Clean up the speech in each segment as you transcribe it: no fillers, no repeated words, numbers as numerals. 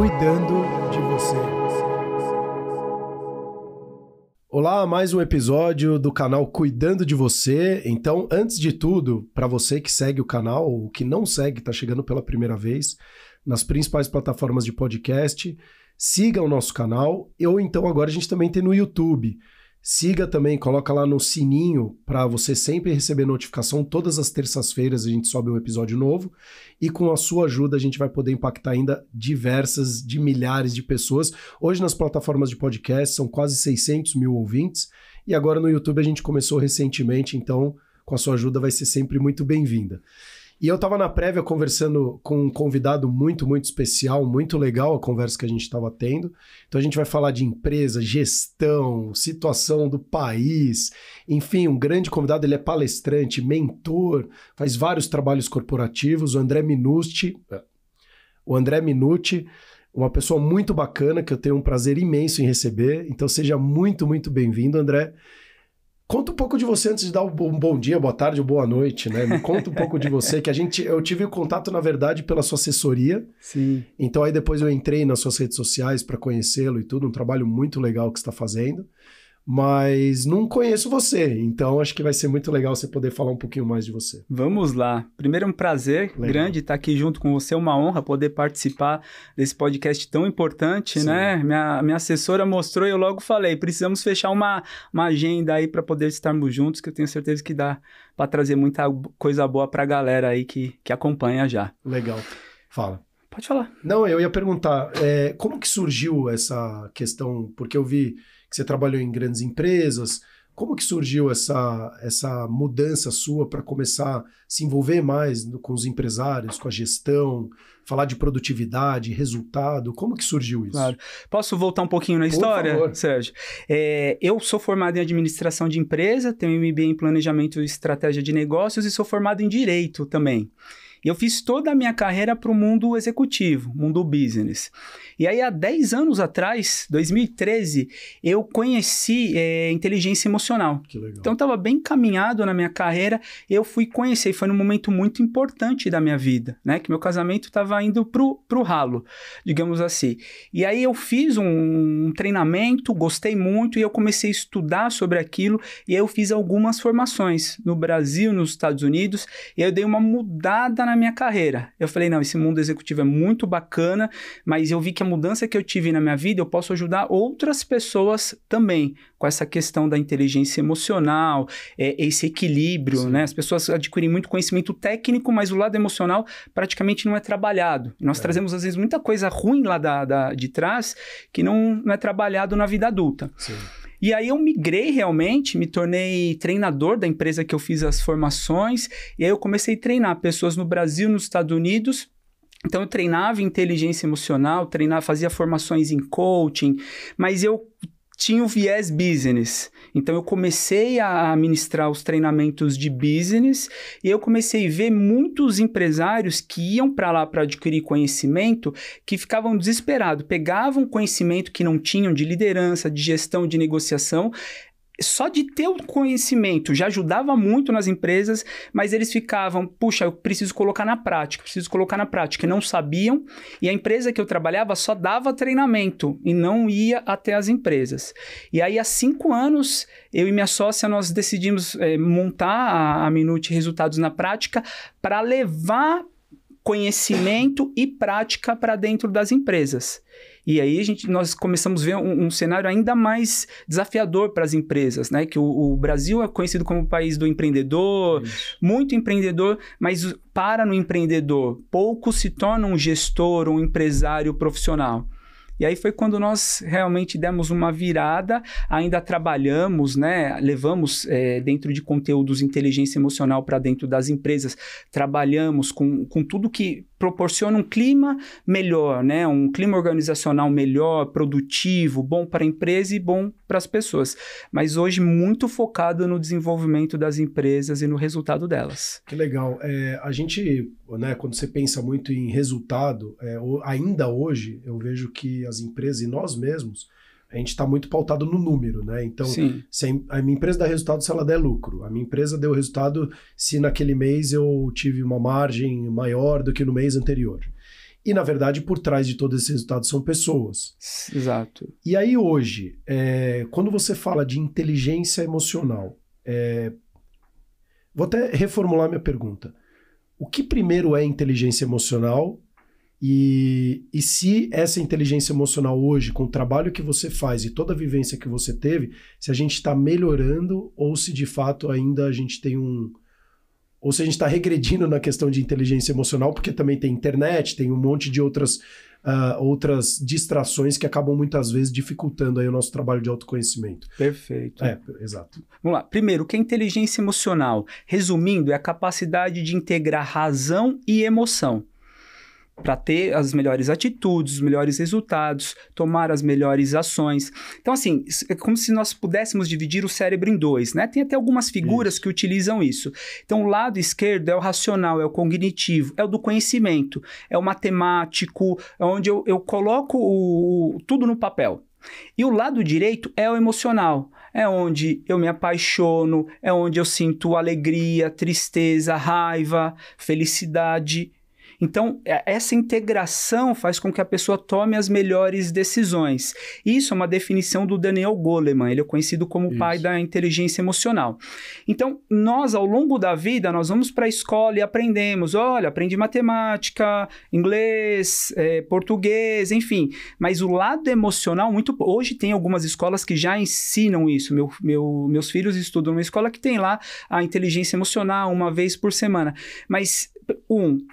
cuidando de você. Olá, mais um episódio do canal Cuidando de Você. Então, antes de tudo, para você que segue o canal ou que não segue, está chegando pela primeira vez, nas principais plataformas de podcast, siga o nosso canal, ou então agora a gente também tem no YouTube. Siga também, coloca lá no sininho para você sempre receber notificação. Todas as terças-feiras a gente sobe um episódio novo e com a sua ajuda a gente vai poder impactar ainda milhares de pessoas. Hoje nas plataformas de podcast são quase 600 mil ouvintes e agora no YouTube a gente começou recentemente, então com a sua ajuda vai ser sempre muito bem-vinda. E eu estava na prévia conversando com um convidado muito, muito especial, muito legal a conversa que a gente estava tendo. Então a gente vai falar de empresa, gestão, situação do país, enfim, um grande convidado, ele é palestrante, mentor, faz vários trabalhos corporativos, o André Minuti, uma pessoa muito bacana que eu tenho um prazer imenso em receber. Então seja muito, muito bem-vindo, André. Conta um pouco de você antes de dar um bom dia, boa tarde ou boa noite, né? Me conta um pouco de você, que eu tive o contato, na verdade, pela sua assessoria. Sim. Então aí depois eu entrei nas suas redes sociais para conhecê-lo e tudo, um trabalho muito legal que você está fazendo. Mas não conheço você, então acho que vai ser muito legal você poder falar um pouquinho mais de você. Vamos lá. Primeiro é um prazer grande estar aqui junto com você, uma honra poder participar desse podcast tão importante, Sim. né? Minha assessora mostrou e eu logo falei, precisamos fechar uma agenda aí para poder estarmos juntos, que eu tenho certeza que dá para trazer muita coisa boa para a galera aí que acompanha já. Legal. Fala. Pode falar. Não, eu ia perguntar, como que surgiu essa questão, porque eu vi que você trabalhou em grandes empresas, como que surgiu essa mudança sua para começar a se envolver mais com os empresários, com a gestão, falar de produtividade, resultado, como que surgiu isso? Claro. Posso voltar um pouquinho na história, favor. Sérgio? Eu sou formado em administração de empresa, tenho MBA em planejamento e estratégia de negócios e sou formado em direito também. E eu fiz toda a minha carreira para o mundo executivo, mundo business. E aí, há 10 anos atrás, 2013, eu conheci inteligência emocional. Que legal. Então, eu estava bem encaminhado na minha carreira, eu fui conhecer, e foi num momento muito importante da minha vida, né? Que meu casamento estava indo pro ralo, digamos assim. E aí, eu fiz um treinamento, gostei muito, e eu comecei a estudar sobre aquilo, e aí eu fiz algumas formações no Brasil, nos Estados Unidos, e aí eu dei uma mudada na minha carreira. Eu falei, não, esse mundo executivo é muito bacana, mas eu vi que a mudança que eu tive na minha vida, eu posso ajudar outras pessoas também, com essa questão da inteligência emocional, esse equilíbrio, Sim. né? As pessoas adquirem muito conhecimento técnico, mas o lado emocional praticamente não é trabalhado. Nós trazemos, às vezes, muita coisa ruim lá de trás, que não é trabalhado na vida adulta. Sim. E aí eu migrei realmente, me tornei treinador da empresa que eu fiz as formações, e aí eu comecei a treinar pessoas no Brasil, nos Estados Unidos. Então eu treinava inteligência emocional, fazia formações em coaching, mas eu tinha o viés business. Então eu comecei a ministrar os treinamentos de business e eu comecei a ver muitos empresários que iam para lá para adquirir conhecimento que ficavam desesperados, pegavam conhecimento que não tinham de liderança, de gestão, de negociação. Só de ter o conhecimento já ajudava muito nas empresas, mas eles ficavam, puxa, eu preciso colocar na prática, e não sabiam, e a empresa que eu trabalhava só dava treinamento e não ia até as empresas. E aí, há 5 anos, eu e minha sócia, nós decidimos montar a Minuti Resultados na Prática para levar conhecimento e prática para dentro das empresas. E aí nós começamos a ver um cenário ainda mais desafiador para as empresas, né? Que o Brasil é conhecido como o país do empreendedor, muito empreendedor, mas para no empreendedor, pouco se torna um gestor, um empresário profissional. E aí foi quando nós realmente demos uma virada, ainda trabalhamos, né? Levamos dentro de conteúdos inteligência emocional para dentro das empresas, trabalhamos com tudo que proporciona um clima melhor, né? Um clima organizacional melhor, produtivo, bom para a empresa e bom para as pessoas. Mas hoje muito focado no desenvolvimento das empresas e no resultado delas. Que legal. A gente, né, quando você pensa muito em resultado, ainda hoje eu vejo que as empresas e nós mesmos, a gente está muito pautado no número, né? Então, se a minha empresa dá resultado se ela der lucro. A minha empresa deu resultado se naquele mês eu tive uma margem maior do que no mês anterior. E, na verdade, por trás de todos esses resultados são pessoas. Exato. E aí, hoje, quando você fala de inteligência emocional, vou até reformular minha pergunta. O que primeiro é inteligência emocional? E se essa inteligência emocional hoje, com o trabalho que você faz e toda a vivência que você teve, se a gente está melhorando ou se de fato ainda a gente tem ou se a gente está regredindo na questão de inteligência emocional, porque também tem internet, tem um monte de outras distrações que acabam muitas vezes dificultando aí o nosso trabalho de autoconhecimento. Perfeito. Exato. Vamos lá. Primeiro, o que é inteligência emocional? Resumindo, é a capacidade de integrar razão e emoção para ter as melhores atitudes, os melhores resultados, tomar as melhores ações. Então, assim, é como se nós pudéssemos dividir o cérebro em dois, né? Tem até algumas figuras que utilizam isso. Então, o lado esquerdo é o racional, é o cognitivo, é o do conhecimento, é o matemático, é onde eu coloco tudo no papel. E o lado direito é o emocional, é onde eu me apaixono, é onde eu sinto alegria, tristeza, raiva, felicidade. Então, essa integração faz com que a pessoa tome as melhores decisões. Isso é uma definição do Daniel Goleman, ele é conhecido como o pai da inteligência emocional. Então, nós, ao longo da vida, nós vamos para a escola e aprendemos, aprendi matemática, inglês, português, enfim. Mas o lado emocional, hoje tem algumas escolas que já ensinam isso. Meus filhos estudam numa escola que tem lá a inteligência emocional uma vez por semana. Mas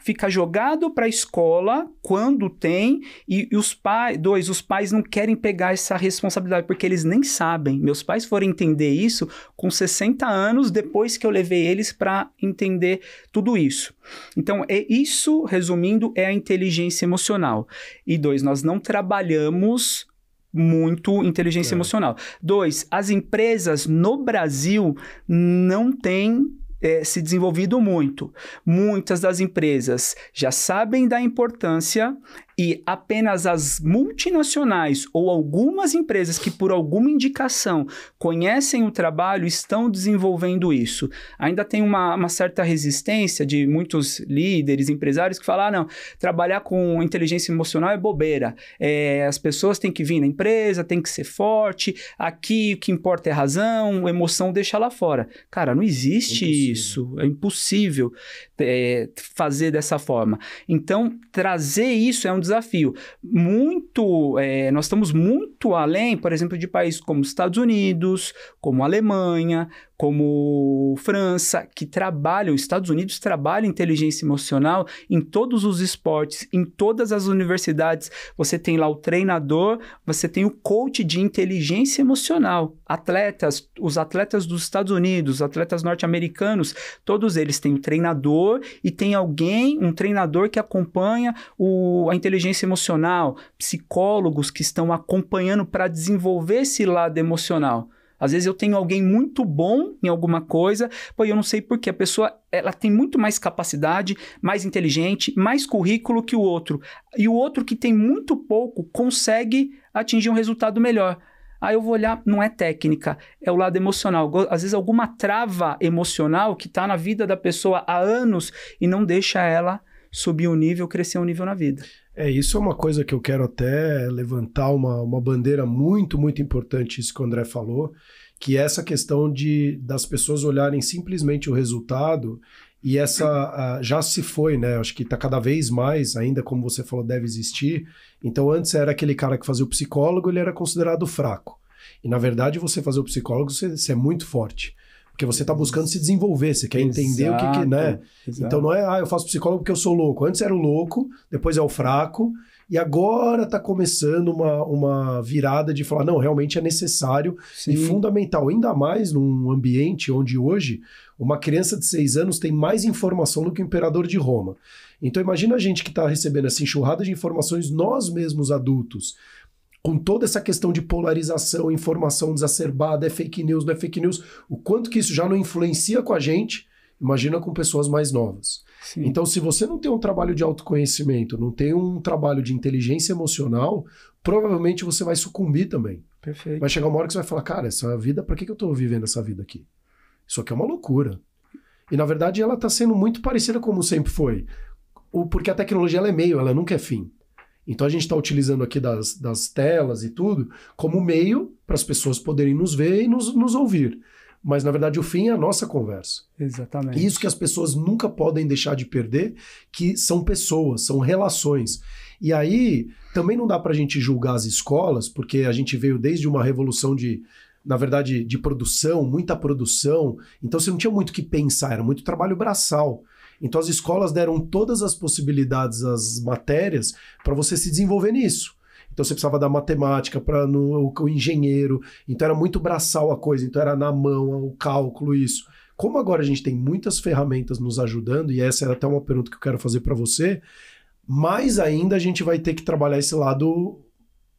fica jogado para a escola quando tem, e os pais não querem pegar essa responsabilidade, porque eles nem sabem. Meus pais foram entender isso com 60 anos, depois que eu levei eles para entender tudo isso. Então, isso, resumindo, é a inteligência emocional. E 2, nós não trabalhamos muito inteligência emocional. 2, as empresas no Brasil não têm se desenvolvido muito. Muitas das empresas já sabem da importância e apenas as multinacionais ou algumas empresas que por alguma indicação conhecem o trabalho estão desenvolvendo isso. Ainda tem uma certa resistência de muitos líderes, empresários que falam, não, trabalhar com inteligência emocional é bobeira. As pessoas têm que vir na empresa, tem que ser forte, aqui o que importa é razão, emoção deixa lá fora. Cara, não existe isso, é impossível fazer dessa forma. Então, trazer isso é um desafio. Nós estamos muito além, por exemplo, de países como Estados Unidos, como Alemanha, como França, que Estados Unidos trabalha inteligência emocional em todos os esportes, em todas as universidades. Você tem lá o treinador, você tem o coach de inteligência emocional. Os atletas dos Estados Unidos, os atletas norte-americanos, todos eles têm o treinador e tem um treinador que acompanha a inteligência emocional, psicólogos que estão acompanhando para desenvolver esse lado emocional. Às vezes eu tenho alguém muito bom em alguma coisa, eu não sei por quê. A pessoa ela tem muito mais capacidade, mais inteligente, mais currículo que o outro. E o outro que tem muito pouco consegue atingir um resultado melhor. Aí eu vou olhar, não é técnica, é o lado emocional. Às vezes alguma trava emocional que está na vida da pessoa há anos e não deixa ela subir um nível, crescer um nível na vida. Isso é uma coisa que eu quero até levantar uma bandeira muito, muito importante, isso que o André falou, que é essa questão das pessoas olharem simplesmente o resultado e já se foi, né? Acho que está cada vez mais, ainda como você falou, deve existir. Então antes era aquele cara que fazia o psicólogo, ele era considerado fraco. E na verdade você fazer o psicólogo, você é muito forte. Porque você está buscando se desenvolver, você quer entender o que né? Exato. Então não é, eu faço psicólogo porque eu sou louco. Antes era o louco, depois é o fraco, e agora está começando uma virada de falar, não, realmente é necessário e fundamental, ainda mais num ambiente onde hoje uma criança de 6 anos tem mais informação do que o imperador de Roma. Então imagina a gente que está recebendo essa enxurrada de informações, nós mesmos adultos, com toda essa questão de polarização, informação exacerbada, é fake news, não é fake news, o quanto que isso já não influencia com a gente, imagina com pessoas mais novas. Sim. Então, se você não tem um trabalho de autoconhecimento, não tem um trabalho de inteligência emocional, provavelmente você vai sucumbir também. Perfeito. Vai chegar uma hora que você vai falar, cara, essa vida, por que eu tô vivendo essa vida aqui? Isso aqui é uma loucura. E, na verdade, ela tá sendo muito parecida como sempre foi. Porque a tecnologia ela é meio, ela nunca é fim. Então a gente está utilizando aqui das telas e tudo como meio para as pessoas poderem nos ver e nos ouvir. Mas, na verdade, o fim é a nossa conversa. Exatamente. E isso que as pessoas nunca podem deixar de perder, que são pessoas, são relações. E aí, também não dá para a gente julgar as escolas, porque a gente veio desde uma revolução na verdade, de produção, muita produção. Então, você não tinha muito o que pensar, era muito trabalho braçal. Então, as escolas deram todas as possibilidades, as matérias, para você se desenvolver nisso. Então você precisava da matemática para o engenheiro, então era muito braçal a coisa, então era na mão, o cálculo, isso. Como agora a gente tem muitas ferramentas nos ajudando, e essa é até uma pergunta que eu quero fazer para você, mais ainda a gente vai ter que trabalhar esse lado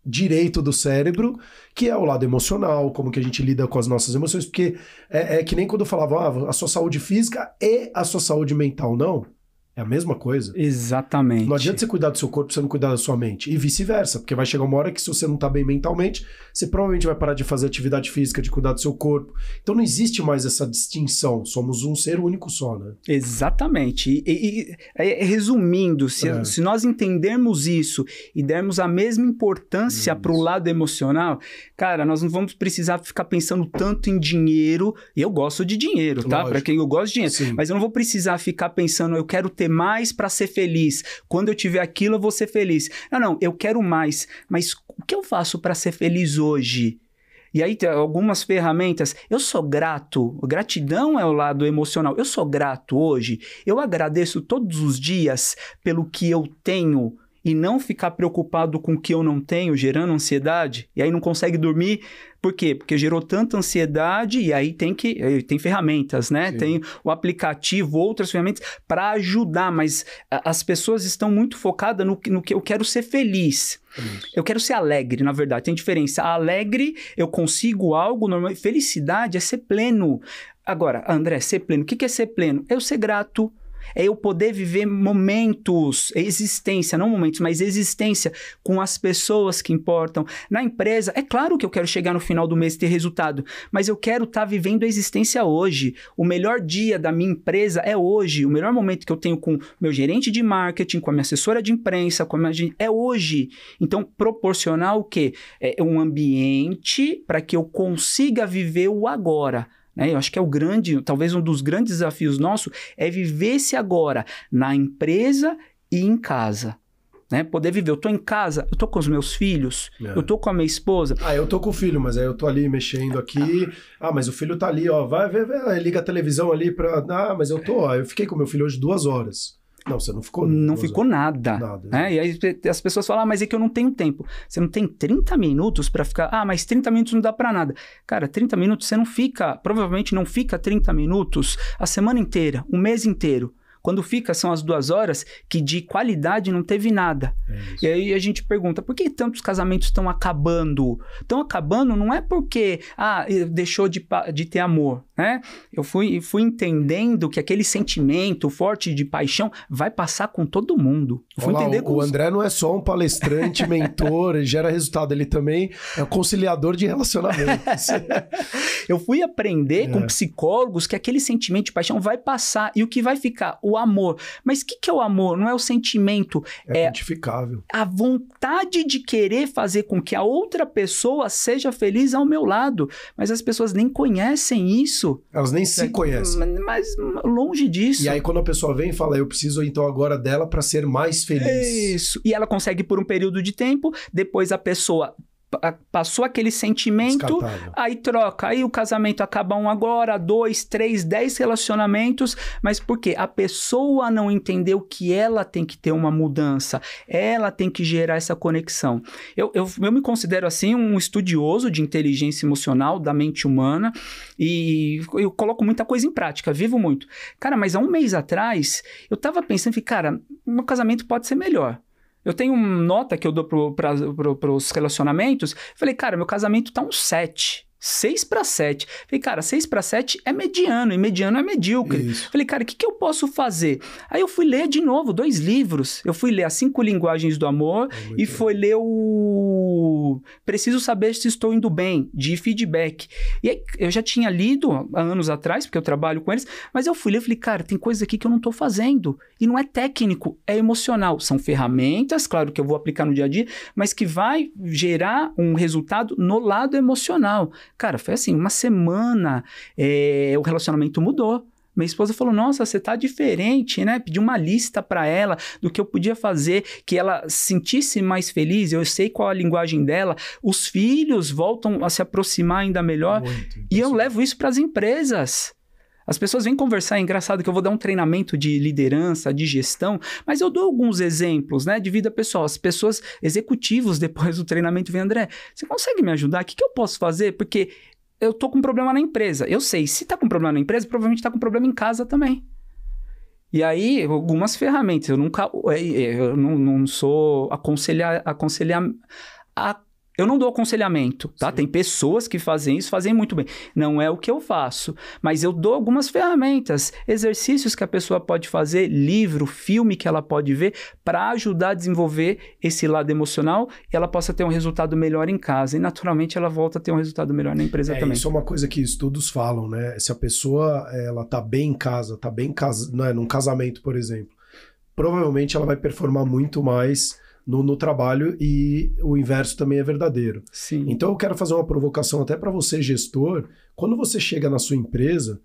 direito do cérebro, que é o lado emocional, como que a gente lida com as nossas emoções, porque é que nem quando eu falava, a sua saúde física e a sua saúde mental, não. É a mesma coisa. Exatamente. Não adianta você cuidar do seu corpo se você não cuidar da sua mente. E vice-versa, porque vai chegar uma hora que se você não tá bem mentalmente, você provavelmente vai parar de fazer atividade física, de cuidar do seu corpo. Então não existe mais essa distinção. Somos um ser único só, né? Exatamente. Resumindo, se nós entendermos isso e dermos a mesma importância para o lado emocional, cara, nós não vamos precisar ficar pensando tanto em dinheiro. E eu gosto de dinheiro, tá? Para quem eu gosto de dinheiro. Sim. Mas eu não vou precisar ficar pensando, eu quero ter mais para ser feliz. Quando eu tiver aquilo, eu vou ser feliz. Não, eu quero mais. Mas o que eu faço para ser feliz hoje? E aí tem algumas ferramentas. Eu sou grato. Gratidão é o lado emocional. Eu sou grato hoje. Eu agradeço todos os dias pelo que eu tenho e não ficar preocupado com o que eu não tenho, gerando ansiedade. E aí não consegue dormir. Por quê? Porque gerou tanta ansiedade e aí tem ferramentas, né? Sim. Tem o aplicativo, outras ferramentas para ajudar, mas as pessoas estão muito focadas no que eu quero ser feliz. Eu quero ser alegre, na verdade. Tem diferença. Alegre, eu consigo algo normal. Felicidade é ser pleno. Agora, André, ser pleno. O que é ser pleno? É eu ser grato. É eu poder viver momentos, existência, não momentos, mas existência com as pessoas que importam. Na empresa, é claro que eu quero chegar no final do mês e ter resultado, mas eu quero estar vivendo a existência hoje. O melhor dia da minha empresa é hoje. O melhor momento que eu tenho com meu gerente de marketing, com a minha assessora de imprensa, é hoje. Então, proporcionar o quê? É um ambiente para que eu consiga viver o agora. Eu acho que talvez um dos grandes desafios nossos é viver esse agora na empresa e em casa. Poder viver. Eu tô em casa, eu tô com os meus filhos, eu tô com a minha esposa. Eu tô com o filho, mas aí eu tô ali mexendo aqui. Mas o filho tá ali, ó, vai, liga a televisão ali pra... mas eu fiquei com meu filho hoje 2 horas. Não, você não ficou... Não ficou nada. E aí as pessoas falam, mas é que eu não tenho tempo. Você não tem 30 minutos para ficar... mas 30 minutos não dá para nada. Cara, 30 minutos você não fica... Provavelmente não fica 30 minutos a semana inteira, um mês inteiro. Quando fica, são as 2 horas que de qualidade não teve nada. E aí a gente pergunta, por que tantos casamentos estão acabando? Estão acabando não é porque deixou de ter amor, né? Eu fui entendendo que aquele sentimento forte de paixão vai passar com todo mundo. O André não é só um palestrante, mentor, ele gera resultado, ele também é um conciliador de relacionamentos. Eu fui aprender com psicólogos que aquele sentimento de paixão vai passar e o que vai ficar? O amor. Mas o que é o amor? Não é o sentimento. É quantificável. A vontade de querer fazer com que a outra pessoa seja feliz ao meu lado. Mas as pessoas nem conhecem isso. Elas nem se conhecem. Mas longe disso. E aí quando a pessoa vem e fala, eu preciso então agora dela para ser mais feliz. Isso. E ela consegue por um período de tempo, depois a pessoa... Passou aquele sentimento, aí troca, aí o casamento acaba 1 agora, 2, 3, 10 relacionamentos, mas por quê? A pessoa não entendeu que ela tem que ter uma mudança, ela tem que gerar essa conexão. Eu me considero assim um estudioso de inteligência emocional, da mente humana, e eu coloco muita coisa em prática, vivo muito. Cara, mas há um mês atrás, eu tava pensando, cara, meu casamento pode ser melhor. Eu tenho uma nota que eu dou para os relacionamentos. Falei, cara, meu casamento tá um 7. 6/7. Falei, cara, 6/7 é mediano, e mediano é medíocre. Isso. Falei, cara, o que eu posso fazer? Aí eu fui ler de novo 2 livros. Eu fui ler As 5 Linguagens do Amor e fui ler o Preciso Saber Se Estou Indo Bem, de feedback. E aí, eu já tinha lido há anos atrás, porque eu trabalho com eles, mas eu fui ler e falei, cara, tem coisa aqui que eu não estou fazendo. E não é técnico, é emocional. São ferramentas, claro que eu vou aplicar no dia a dia, mas que vai gerar um resultado no lado emocional. Cara, foi assim, uma semana, o relacionamento mudou. Minha esposa falou, nossa, você tá diferente, né? Pedi uma lista para ela do que eu podia fazer, que ela se sentisse mais feliz, eu sei qual a linguagem dela, os filhos voltam a se aproximar ainda melhor. E eu levo isso para as empresas. As pessoas vêm conversar, é engraçado que eu vou dar um treinamento de liderança, de gestão, mas eu dou alguns exemplos, né, de vida pessoal. As pessoas, executivos, depois do treinamento, vêm, André, você consegue me ajudar? O que eu posso fazer? Porque eu tô com um problema na empresa. Eu sei, se tá com problema na empresa, provavelmente tá com problema em casa também. E aí, algumas ferramentas, eu não sou eu não dou aconselhamento, tá? Sim. Tem pessoas que fazem isso, fazem muito bem. Não é o que eu faço, mas eu dou algumas ferramentas, exercícios que a pessoa pode fazer, livro, filme que ela pode ver para ajudar a desenvolver esse lado emocional e ela possa ter um resultado melhor em casa. E naturalmente ela volta a ter um resultado melhor na empresa também. Isso é uma coisa que estudos falam, né? Se a pessoa ela tá bem em casa, né? Num casamento, por exemplo, provavelmente ela vai performar muito mais no trabalho, e o inverso também é verdadeiro. Sim. Então eu quero fazer uma provocação até para você, gestor. Quando você chega na sua empresa,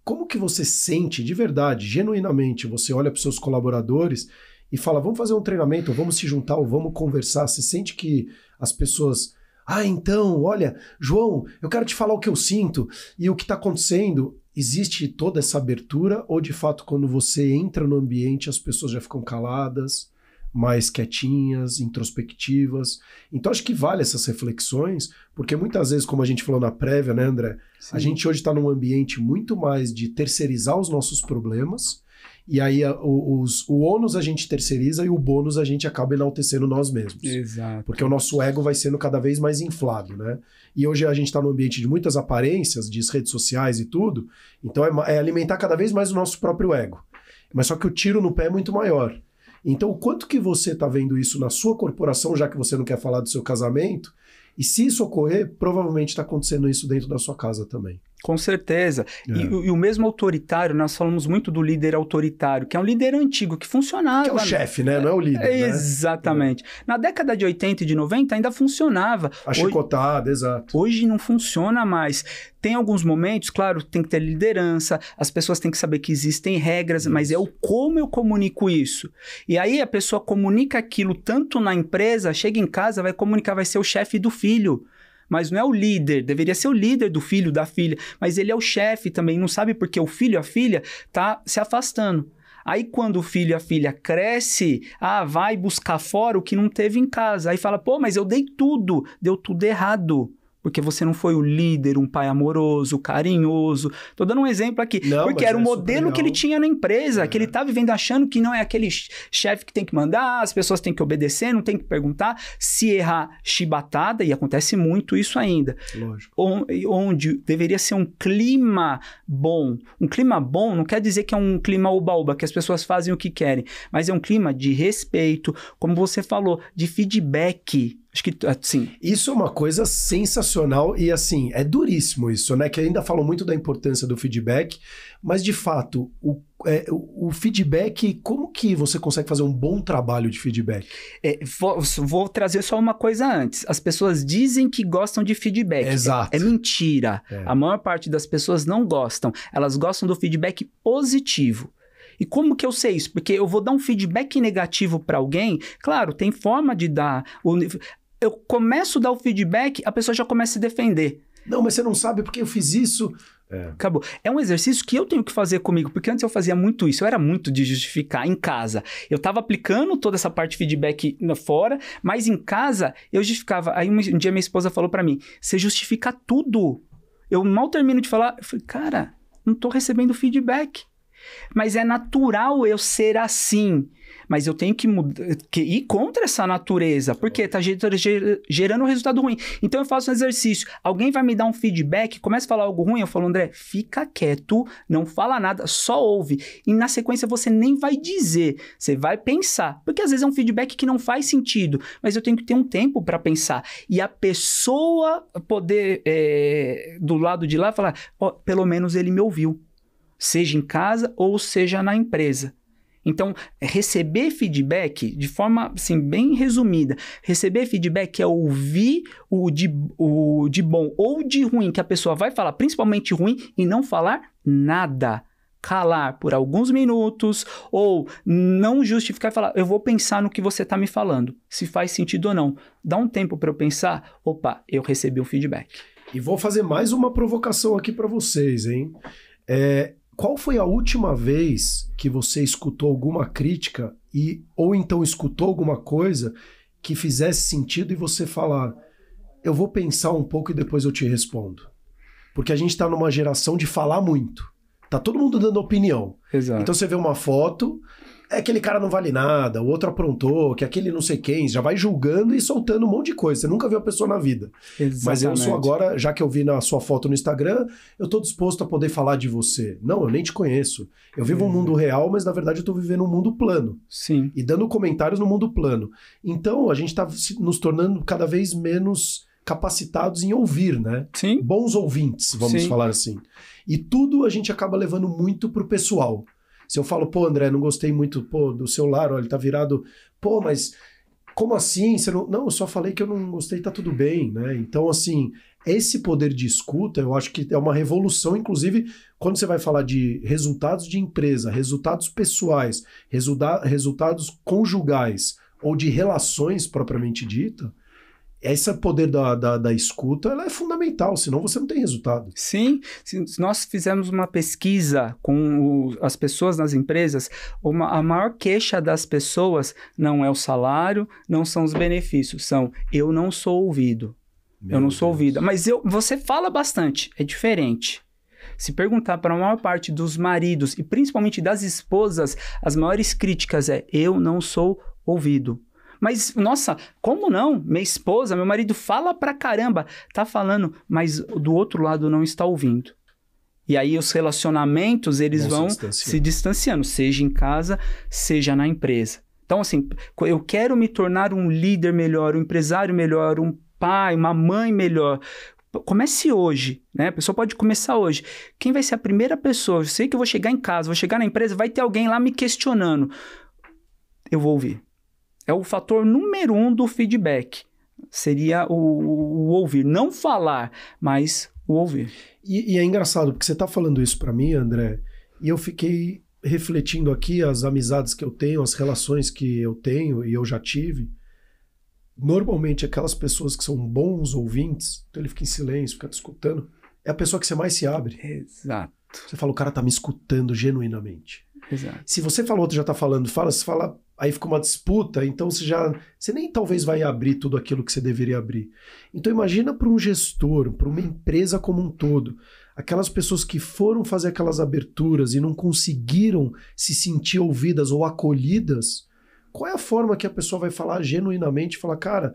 como que você sente de verdade, genuinamente, você olha para os seus colaboradores e fala, vamos fazer um treinamento, vamos se juntar, ou vamos conversar. Você sente que as pessoas... então, olha, João, eu quero te falar o que eu sinto e o que está acontecendo. Existe toda essa abertura, ou de fato quando você entra no ambiente as pessoas já ficam caladas, mais quietinhas, introspectivas? Então acho que vale essas reflexões, porque muitas vezes, como a gente falou na prévia, né, André? Sim. A gente hoje está num ambiente muito mais de terceirizar os nossos problemas, e aí o ônus a gente terceiriza e o bônus a gente acaba enaltecendo nós mesmos. Exato. Porque o nosso ego vai sendo cada vez mais inflado, né? E hoje a gente está num ambiente de muitas aparências, de redes sociais e tudo, então é alimentar cada vez mais o nosso próprio ego. Mas só que o tiro no pé é muito maior. Então, o quanto que você está vendo isso na sua corporação, já que você não quer falar do seu casamento, e se isso ocorrer, provavelmente está acontecendo isso dentro da sua casa também. Com certeza. E o mesmo autoritário, nós falamos muito do líder autoritário, que é um líder antigo, que funcionava. Que é o chefe, né? Não é o líder, né? Exatamente. Na década de 80 e de 90 ainda funcionava. A chicotada, exato. Hoje não funciona mais. Tem alguns momentos, claro, tem que ter liderança, as pessoas têm que saber que existem regras, mas é o como eu comunico isso. E aí a pessoa comunica aquilo tanto na empresa, chega em casa, vai comunicar, vai ser o chefe do filho. Mas não é o líder, deveria ser o líder do filho, da filha, mas ele é o chefe também, não sabe porque o filho e a filha tá se afastando. Aí quando o filho e a filha cresce, vai buscar fora o que não teve em casa. Aí fala, mas eu dei tudo, deu tudo errado. Porque você não foi o líder, um pai amoroso, carinhoso. Tô dando um exemplo aqui. Não, porque era o modelo que ele tinha na empresa, que ele tá vivendo achando que não é aquele chefe que tem que mandar, as pessoas têm que obedecer, não tem que perguntar. Se errar, chibatada, e acontece muito isso ainda. Lógico. Onde deveria ser um clima bom. Um clima bom não quer dizer que é um clima oba-oba, que as pessoas fazem o que querem, mas é um clima de respeito, como você falou, de feedback. Acho que, assim... Isso é uma coisa sensacional e, assim, é duríssimo isso, né? Que ainda falam muito da importância do feedback, mas, de fato, o feedback, como que você consegue fazer um bom trabalho de feedback? Vou trazer só uma coisa antes. As pessoas dizem que gostam de feedback. Exato. É mentira. A maior parte das pessoas não gostam. Elas gostam do feedback positivo. E como que eu sei isso? Porque eu vou dar um feedback negativo para alguém, claro, tem forma de dar... Eu começo a dar o feedback, a pessoa já começa a se defender. Não, mas você não sabe porque eu fiz isso. Acabou. É um exercício que eu tenho que fazer comigo, porque antes eu fazia muito isso, eu era muito de justificar em casa. Eu estava aplicando toda essa parte de feedback fora, mas em casa eu justificava. Aí um dia minha esposa falou para mim, você justifica tudo. Eu mal termino de falar, eu falei, cara, não estou recebendo feedback. Mas é natural eu ser assim. Mas eu tenho que ir contra essa natureza, porque tá gerando um resultado ruim. Então eu faço um exercício. Alguém vai me dar um feedback, começa a falar algo ruim, eu falo, André, fica quieto, não fala nada, só ouve. E na sequência você nem vai dizer, você vai pensar. Porque às vezes é um feedback que não faz sentido, mas eu tenho que ter um tempo para pensar. E a pessoa poder, do lado de lá, falar, pelo menos ele me ouviu. Seja em casa ou seja na empresa. Então, receber feedback, de forma assim, bem resumida, receber feedback é ouvir o de bom ou de ruim que a pessoa vai falar, principalmente ruim, e não falar nada. Calar por alguns minutos ou não justificar e falar, eu vou pensar no que você está me falando, se faz sentido ou não. Dá um tempo para eu pensar, opa, eu recebi um feedback. E vou fazer mais uma provocação aqui para vocês, hein? Qual foi a última vez que você escutou alguma crítica ou então escutou alguma coisa que fizesse sentido e você falar, eu vou pensar um pouco e depois eu te respondo? Porque a gente está numa geração de falar muito. Tá todo mundo dando opinião. Exato. Então você vê uma foto, aquele cara não vale nada, o outro aprontou, que aquele não sei quem, já vai julgando e soltando um monte de coisa. Você nunca viu a pessoa na vida. Exatamente. Mas eu sou agora, já que eu vi na sua foto no Instagram, eu tô disposto a poder falar de você. Não, eu nem te conheço. Eu vivo um mundo real, mas na verdade eu tô vivendo um mundo plano. Sim. E dando comentários no mundo plano. Então a gente tá nos tornando cada vez menos capacitados em ouvir, né? Sim. Bons ouvintes, vamos Sim. falar assim. E tudo a gente acaba levando muito pro pessoal. Se eu falo, pô, André, não gostei muito, do celular, olha, ele tá virado, pô, mas como assim? Você não... Não, eu só falei que eu não gostei, tá tudo bem, né? Então, assim, esse poder de escuta, eu acho que é uma revolução, inclusive, quando você vai falar de resultados de empresa, resultados pessoais, resultados conjugais ou de relações propriamente dita, esse poder da escuta, ela é fundamental, senão você não tem resultado. Sim, se nós fizermos uma pesquisa com as pessoas nas empresas, a maior queixa das pessoas não é o salário, não são os benefícios, são eu não sou ouvido. Eu não sou ouvida. Mas você fala bastante, é diferente. Se perguntar para a maior parte dos maridos e principalmente das esposas, as maiores críticas é eu não sou ouvido. Mas, nossa, como não? Minha esposa, meu marido fala pra caramba, tá falando, mas do outro lado não está ouvindo. E aí os relacionamentos, eles vão se distanciando, seja em casa, seja na empresa. Então, assim, eu quero me tornar um líder melhor, um empresário melhor, um pai, uma mãe melhor. Comece hoje, né? A pessoa pode começar hoje. Quem vai ser a primeira pessoa? Eu sei que eu vou chegar em casa, vou chegar na empresa, vai ter alguém lá me questionando. Eu vou ouvir. É o fator número 1 do feedback. Seria o ouvir. Não falar, mas o ouvir. E é engraçado, porque você está falando isso para mim, André, e eu fiquei refletindo aqui as amizades que eu tenho, as relações que eu tenho e eu já tive. Normalmente, aquelas pessoas que são bons ouvintes, então ele fica em silêncio, fica te escutando, é a pessoa que você mais se abre. Exato. Você fala, o cara tá me escutando genuinamente. Exato. Se você fala, outro já tá falando, você fala, aí fica uma disputa, então você nem talvez vai abrir tudo aquilo que você deveria abrir. Então imagina para um gestor, para uma empresa como um todo, aquelas pessoas que foram fazer aquelas aberturas e não conseguiram se sentir ouvidas ou acolhidas, qual é a forma que a pessoa vai falar genuinamente, falar, cara,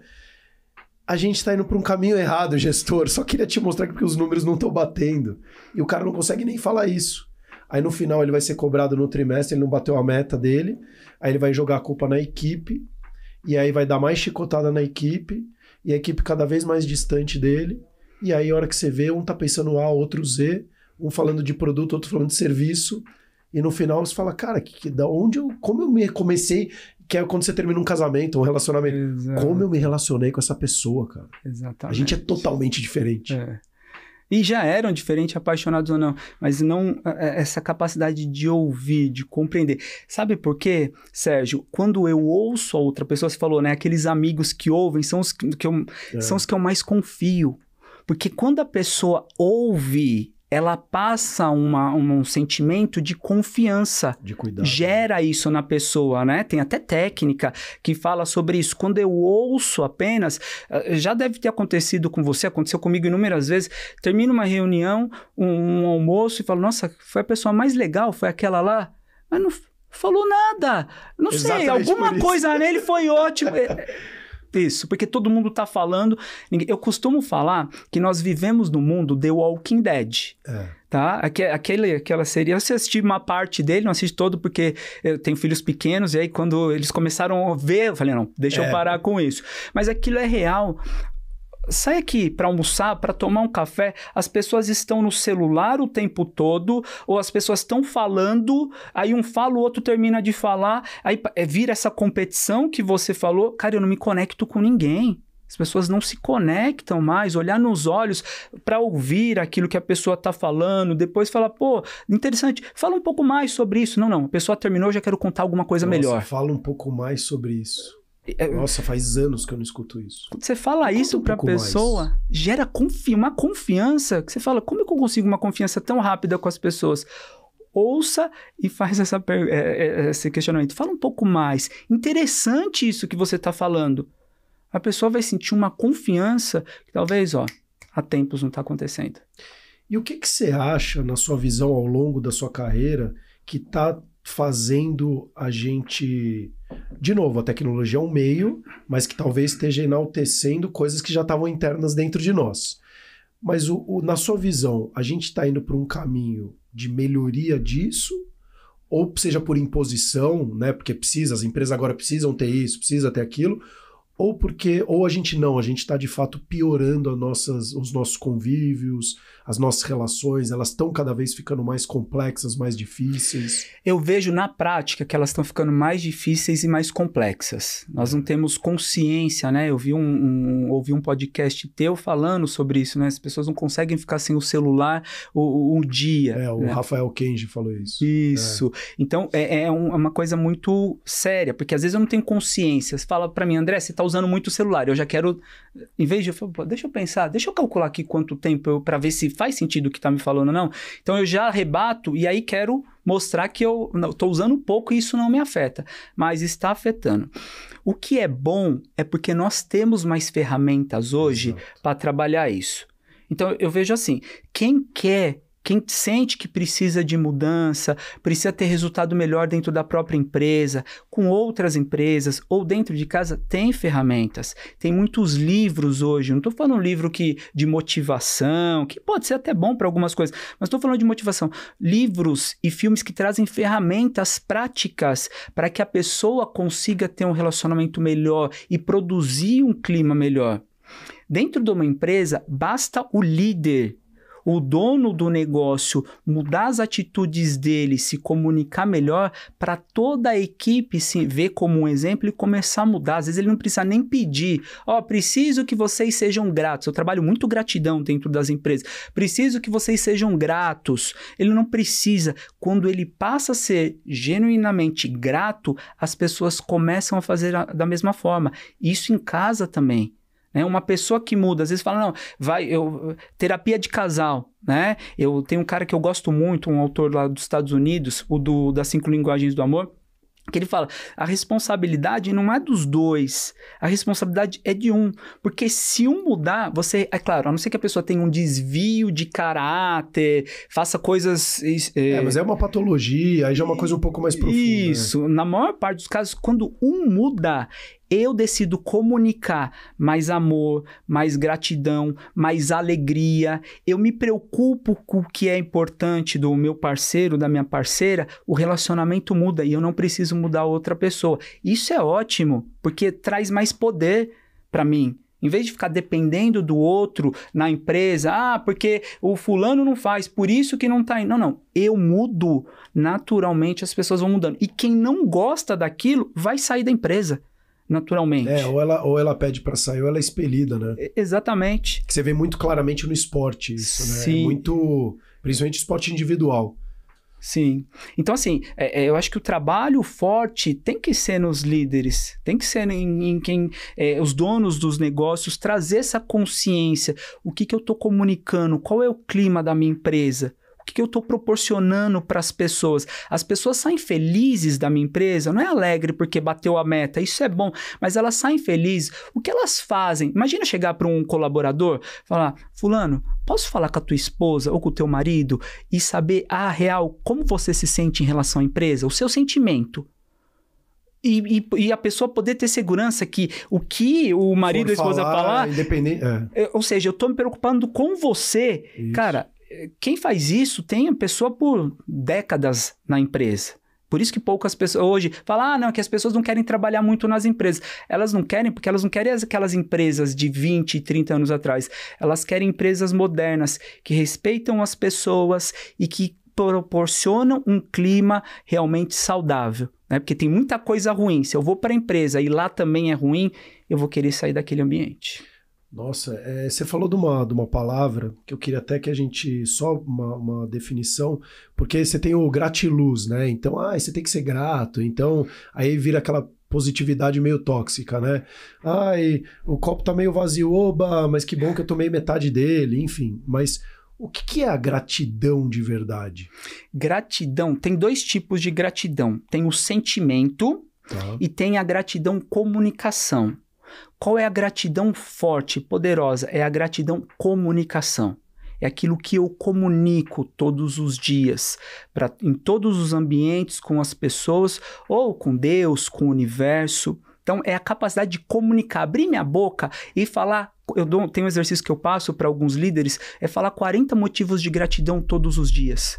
a gente está indo para um caminho errado, gestor, só queria te mostrar que os números não estão batendo. E o cara não consegue nem falar isso. Aí no final ele vai ser cobrado no trimestre, ele não bateu a meta dele, aí ele vai jogar a culpa na equipe, e aí vai dar mais chicotada na equipe, e a equipe cada vez mais distante dele, e aí a hora que você vê, um tá pensando A, outro Z, um falando de produto, outro falando de serviço, e no final você fala, cara, como eu comecei, que é quando você termina um casamento, um relacionamento, Exato. Como eu me relacionei com essa pessoa, cara. Exatamente. A gente é totalmente diferente. É. E já eram diferentes, apaixonados ou não, mas não essa capacidade de ouvir, de compreender. Sabe por quê, Sérgio? Quando eu ouço a outra pessoa, você falou, né? Aqueles amigos que ouvem são os que eu mais confio. Porque quando a pessoa ouve, ela passa um sentimento de confiança. De cuidado. Gera isso na pessoa, né? Tem até técnica que fala sobre isso. Quando eu ouço apenas, já deve ter acontecido com você, aconteceu comigo inúmeras vezes, termino uma reunião, um almoço e falo, nossa, foi a pessoa mais legal, foi aquela lá, mas não falou nada, não sei, alguma coisa nele foi ótimo. Isso, porque todo mundo tá falando. Eu costumo falar que nós vivemos no mundo The Walking Dead. Tá? Aquela seria, você assistir uma parte dele, não assiste todo porque eu tenho filhos pequenos, e aí quando eles começaram a ver, eu falei, não, deixa eu parar com isso. Mas aquilo é real. Sai aqui para almoçar, para tomar um café, as pessoas estão no celular o tempo todo, ou as pessoas estão falando, aí um fala, o outro termina de falar, aí vira essa competição que você falou. Cara, eu não me conecto com ninguém. As pessoas não se conectam mais, olhar nos olhos para ouvir aquilo que a pessoa está falando, depois falar, pô, interessante, fala um pouco mais sobre isso. Não, a pessoa terminou, já quero contar alguma coisa melhor. Fala um pouco mais sobre isso. Nossa, faz anos que eu não escuto isso. Quando você fala isso pra pessoa, mais. Gera uma confiança, que você fala, como é que eu consigo uma confiança tão rápida com as pessoas? Ouça e faz esse questionamento. Fala um pouco mais. Interessante isso que você está falando. A pessoa vai sentir uma confiança que talvez, há tempos não está acontecendo. E o que você acha, na sua visão ao longo da sua carreira, que está fazendo a gente... De novo, a tecnologia é um meio, mas que talvez esteja enaltecendo coisas que já estavam internas dentro de nós. Mas na sua visão, a gente está indo para um caminho de melhoria disso? Ou seja por imposição, né? Porque as empresas agora precisam ter isso, precisa ter aquilo, ou a gente está de fato piorando os nossos convívios, as nossas relações, elas estão cada vez ficando mais complexas, mais difíceis. Eu vejo na prática que elas estão ficando mais difíceis e mais complexas. Nós não temos consciência, né? Eu ouvi um podcast teu falando sobre isso, né? As pessoas não conseguem ficar sem o celular um dia. O Rafael Kenji falou isso. Isso. Então, é uma coisa muito séria, porque às vezes eu não tenho consciência. Você fala para mim, André, você está usando muito o celular. Eu já quero, em vez de eu falar, deixa eu pensar, deixa eu calcular aqui quanto tempo para ver se faz sentido o que tá me falando ou não. Então eu já rebato e aí quero mostrar que eu estou usando pouco e isso não me afeta, mas está afetando. O que é bom é porque nós temos mais ferramentas hoje para trabalhar isso. Então eu vejo assim, quem sente que precisa de mudança, precisa ter resultado melhor dentro da própria empresa, com outras empresas ou dentro de casa, tem ferramentas. Tem muitos livros hoje, não estou falando livro de motivação, que pode ser até bom para algumas coisas, mas estou falando de motivação. Livros e filmes que trazem ferramentas práticas para que a pessoa consiga ter um relacionamento melhor e produzir um clima melhor. Dentro de uma empresa, basta o líder, o dono do negócio, mudar as atitudes dele, se comunicar melhor para toda a equipe se ver como um exemplo e começar a mudar. Às vezes ele não precisa nem pedir. Preciso que vocês sejam gratos. Eu trabalho muito gratidão dentro das empresas. Preciso que vocês sejam gratos. Ele não precisa. Quando ele passa a ser genuinamente grato, as pessoas começam a fazer da mesma forma. Isso em casa também. Uma pessoa que muda, às vezes fala, terapia de casal, né? Eu tenho um cara que eu gosto muito, um autor lá dos Estados Unidos, das 5 Linguagens do Amor, que ele fala, a responsabilidade não é dos dois, a responsabilidade é de um, porque se um mudar, é claro, a não ser que a pessoa tenha um desvio de caráter, faça coisas... mas é uma patologia, aí já é uma coisa um pouco mais profunda. Isso, na maior parte dos casos, quando um muda, eu decido comunicar mais amor, mais gratidão, mais alegria. Eu me preocupo com o que é importante do meu parceiro, da minha parceira. O relacionamento muda e eu não preciso mudar a outra pessoa. Isso é ótimo, porque traz mais poder para mim. Em vez de ficar dependendo do outro na empresa, porque o fulano não faz, por isso que não tá indo. Não. Eu mudo. Naturalmente as pessoas vão mudando. E quem não gosta daquilo vai sair da empresa. Naturalmente. Ou ela pede para sair ou ela é expelida, né? Exatamente. Que você vê muito claramente no esporte isso, né? Sim. Principalmente esporte individual. Sim. Então, assim, eu acho que o trabalho forte tem que ser nos líderes, tem que ser em quem, os donos dos negócios, trazer essa consciência. O que eu estou comunicando? Qual é o clima da minha empresa? O que eu estou proporcionando para as pessoas? As pessoas saem felizes da minha empresa, não é alegre porque bateu a meta, isso é bom, mas elas saem felizes. O que elas fazem? Imagina chegar para um colaborador, falar, fulano, posso falar com a tua esposa ou com o teu marido e saber a real como você se sente em relação à empresa, o seu sentimento. E a pessoa poder ter segurança que o que o marido ou a esposa falar... Independente, ou seja, eu estou me preocupando com você. Isso. Cara, quem faz isso tem a pessoa por décadas na empresa. Por isso que poucas pessoas hoje falam, não, que as pessoas não querem trabalhar muito nas empresas. Elas não querem porque elas não querem aquelas empresas de 20, 30 anos atrás. Elas querem empresas modernas, que respeitam as pessoas e que proporcionam um clima realmente saudável. Né? Porque tem muita coisa ruim. Se eu vou para a empresa e lá também é ruim, eu vou querer sair daquele ambiente. Nossa, você falou de uma palavra que eu queria até que a gente, só uma definição, porque você tem o gratiluz, né? Então, você tem que ser grato, então aí vira aquela positividade meio tóxica, né? O copo tá meio vazio, oba, mas que bom que eu tomei metade dele, enfim. Mas o que é a gratidão de verdade? Gratidão, tem dois tipos de gratidão. Tem o sentimento e tem a gratidão comunicação. Qual é a gratidão forte, poderosa? É a gratidão comunicação. É aquilo que eu comunico todos os dias, em todos os ambientes, com as pessoas, ou com Deus, com o universo. Então, é a capacidade de comunicar, abrir minha boca e falar. Tem um exercício que eu passo para alguns líderes, é falar 40 motivos de gratidão todos os dias.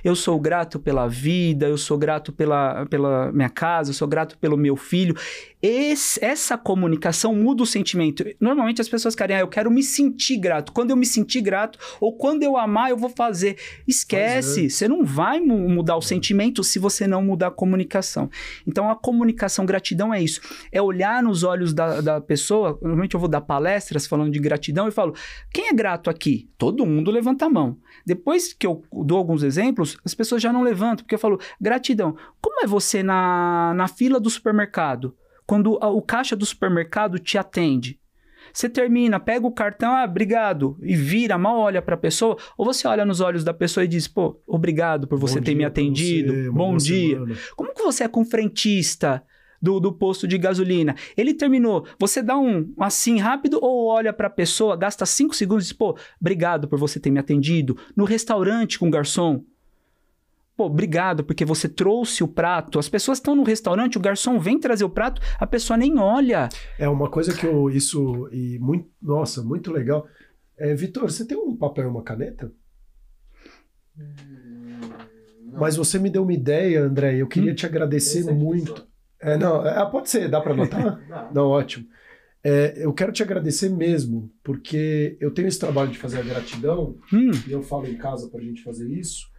Eu sou grato pela vida, eu sou grato pela minha casa, eu sou grato pelo meu filho. Essa comunicação muda o sentimento. Normalmente as pessoas querem, eu quero me sentir grato. Quando eu me sentir grato, ou quando eu amar, eu vou fazer. Esquece, você não vai mudar o sentimento se você não mudar a comunicação. Então a comunicação, gratidão é isso. É olhar nos olhos da pessoa. Normalmente eu vou dar palestras falando de gratidão e falo, quem é grato aqui? Todo mundo levanta a mão. Depois que eu dou alguns exemplos, as pessoas já não levantam, porque eu falo, gratidão. Como é você na fila do supermercado? Quando o caixa do supermercado te atende? Você termina, pega o cartão, obrigado, e vira, mal olha para a pessoa, ou você olha nos olhos da pessoa e diz, obrigado por você ter me atendido, bom dia. Como que você é com o frentista do posto de gasolina? Ele terminou, você dá um assim rápido ou olha para a pessoa, gasta 5 segundos e diz, obrigado por você ter me atendido. No restaurante com o garçom, obrigado porque você trouxe o prato. As pessoas estão no restaurante, o garçom vem trazer o prato, a pessoa nem olha. É uma coisa que nossa, muito legal. Vitor, você tem um papel e uma caneta? Mas você me deu uma ideia, André, eu queria te agradecer muito. Pode ser, dá para anotar? Não, ótimo. Eu quero te agradecer mesmo, porque eu tenho esse trabalho de fazer a gratidão, e eu falo em casa para a gente fazer isso,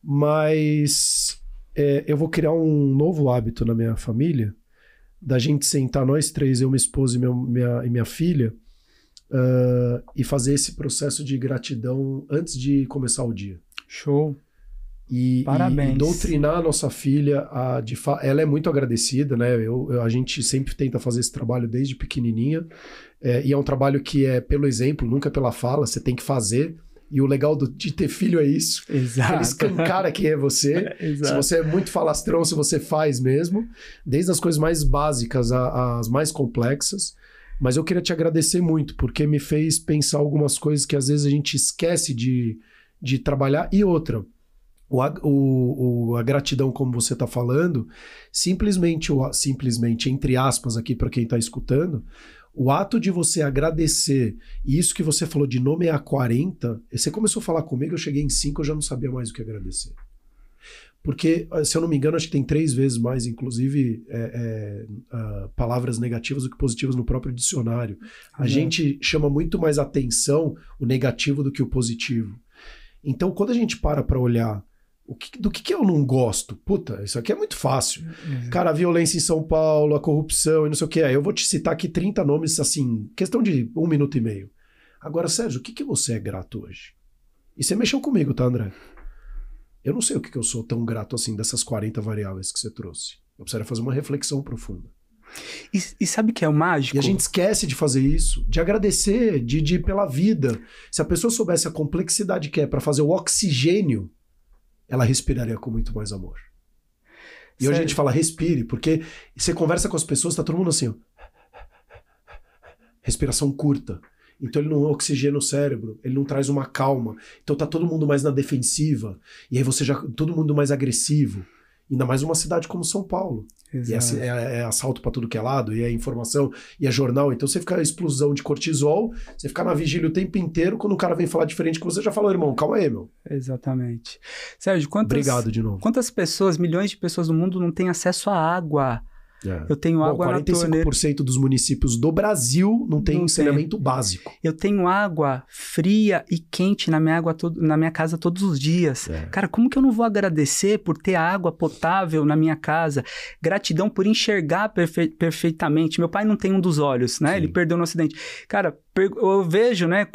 mas eu vou criar um novo hábito na minha família, da gente sentar nós três, eu, minha esposa e minha filha, e fazer esse processo de gratidão antes de começar o dia. Show! Parabéns. E doutrinar a nossa filha, ela é muito agradecida, né? A gente sempre tenta fazer esse trabalho desde pequenininha, e é um trabalho que é pelo exemplo, nunca pela fala, você tem que fazer. E o legal de ter filho é isso. Exato. Ele escancara quem é você. Se você é muito falastrão, se você faz mesmo. Desde as coisas mais básicas às mais complexas. Mas eu queria te agradecer muito, porque me fez pensar algumas coisas que às vezes a gente esquece de trabalhar. E outra, a gratidão, como você está falando, simplesmente, entre aspas aqui para quem está escutando, o ato de você agradecer, e isso que você falou de nomear 40, você começou a falar comigo, eu cheguei em 5, eu já não sabia mais o que agradecer. Porque, se eu não me engano, acho que tem 3 vezes mais, inclusive, palavras negativas do que positivas no próprio dicionário. A gente chama muito mais atenção o negativo do que o positivo. Então, quando a gente para olhar do que eu não gosto? Puta, isso aqui é muito fácil. Cara, a violência em São Paulo, a corrupção e não sei o que. Eu vou te citar aqui 30 nomes, assim, questão de 1 minuto e meio. Agora, Sérgio, o que você é grato hoje? E você mexeu comigo, tá, André? Eu não sei o que eu sou tão grato assim dessas 40 variáveis que você trouxe. Eu precisaria fazer uma reflexão profunda. E sabe o que é o mágico? E a gente esquece de fazer isso, de agradecer, de ir pela vida. Se a pessoa soubesse a complexidade que é para fazer o oxigênio, ela respiraria com muito mais amor. E hoje a gente fala respire, porque você conversa com as pessoas, tá todo mundo assim, ó, respiração curta. Então ele não oxigena o cérebro, ele não traz uma calma. Então tá todo mundo mais na defensiva. E aí todo mundo mais agressivo. Ainda mais uma cidade como São Paulo. E é assalto pra tudo que é lado, e é informação, e é jornal. Então você fica a explosão de cortisol, você fica na vigília o tempo inteiro, quando o cara vem falar diferente que você, já falou, irmão, calma aí, meu. Exatamente. Sérgio, Obrigado de novo. Quantas pessoas, milhões de pessoas no mundo não têm acesso à água? Eu tenho água na torneira. 45% dos municípios do Brasil não tem saneamento básico. Eu tenho água fria e quente na minha casa todos os dias. Cara, como que eu não vou agradecer por ter água potável na minha casa? Gratidão por enxergar perfeitamente. Meu pai não tem um dos olhos, né? Sim. Ele perdeu no acidente. Cara, eu vejo, né?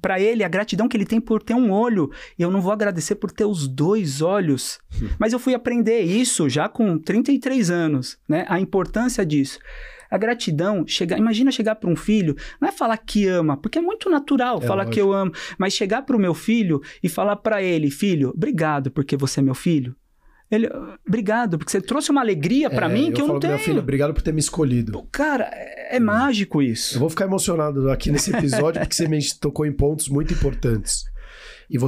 Para ele, a gratidão que ele tem por ter um olho. E eu não vou agradecer por ter os 2 olhos. Mas eu fui aprender isso já com 33 anos. Né? A importância disso. A gratidão, imagina chegar para um filho, não é falar que ama, porque é muito natural falar lógico. Que eu amo, mas chegar para o meu filho e falar para ele, filho, obrigado porque você é meu filho. Ele, obrigado, porque você trouxe uma alegria para mim que eu não tenho. Minha filha, obrigado por ter me escolhido. Cara, é mágico isso. Eu vou ficar emocionado aqui nesse episódio porque você me tocou em pontos muito importantes. E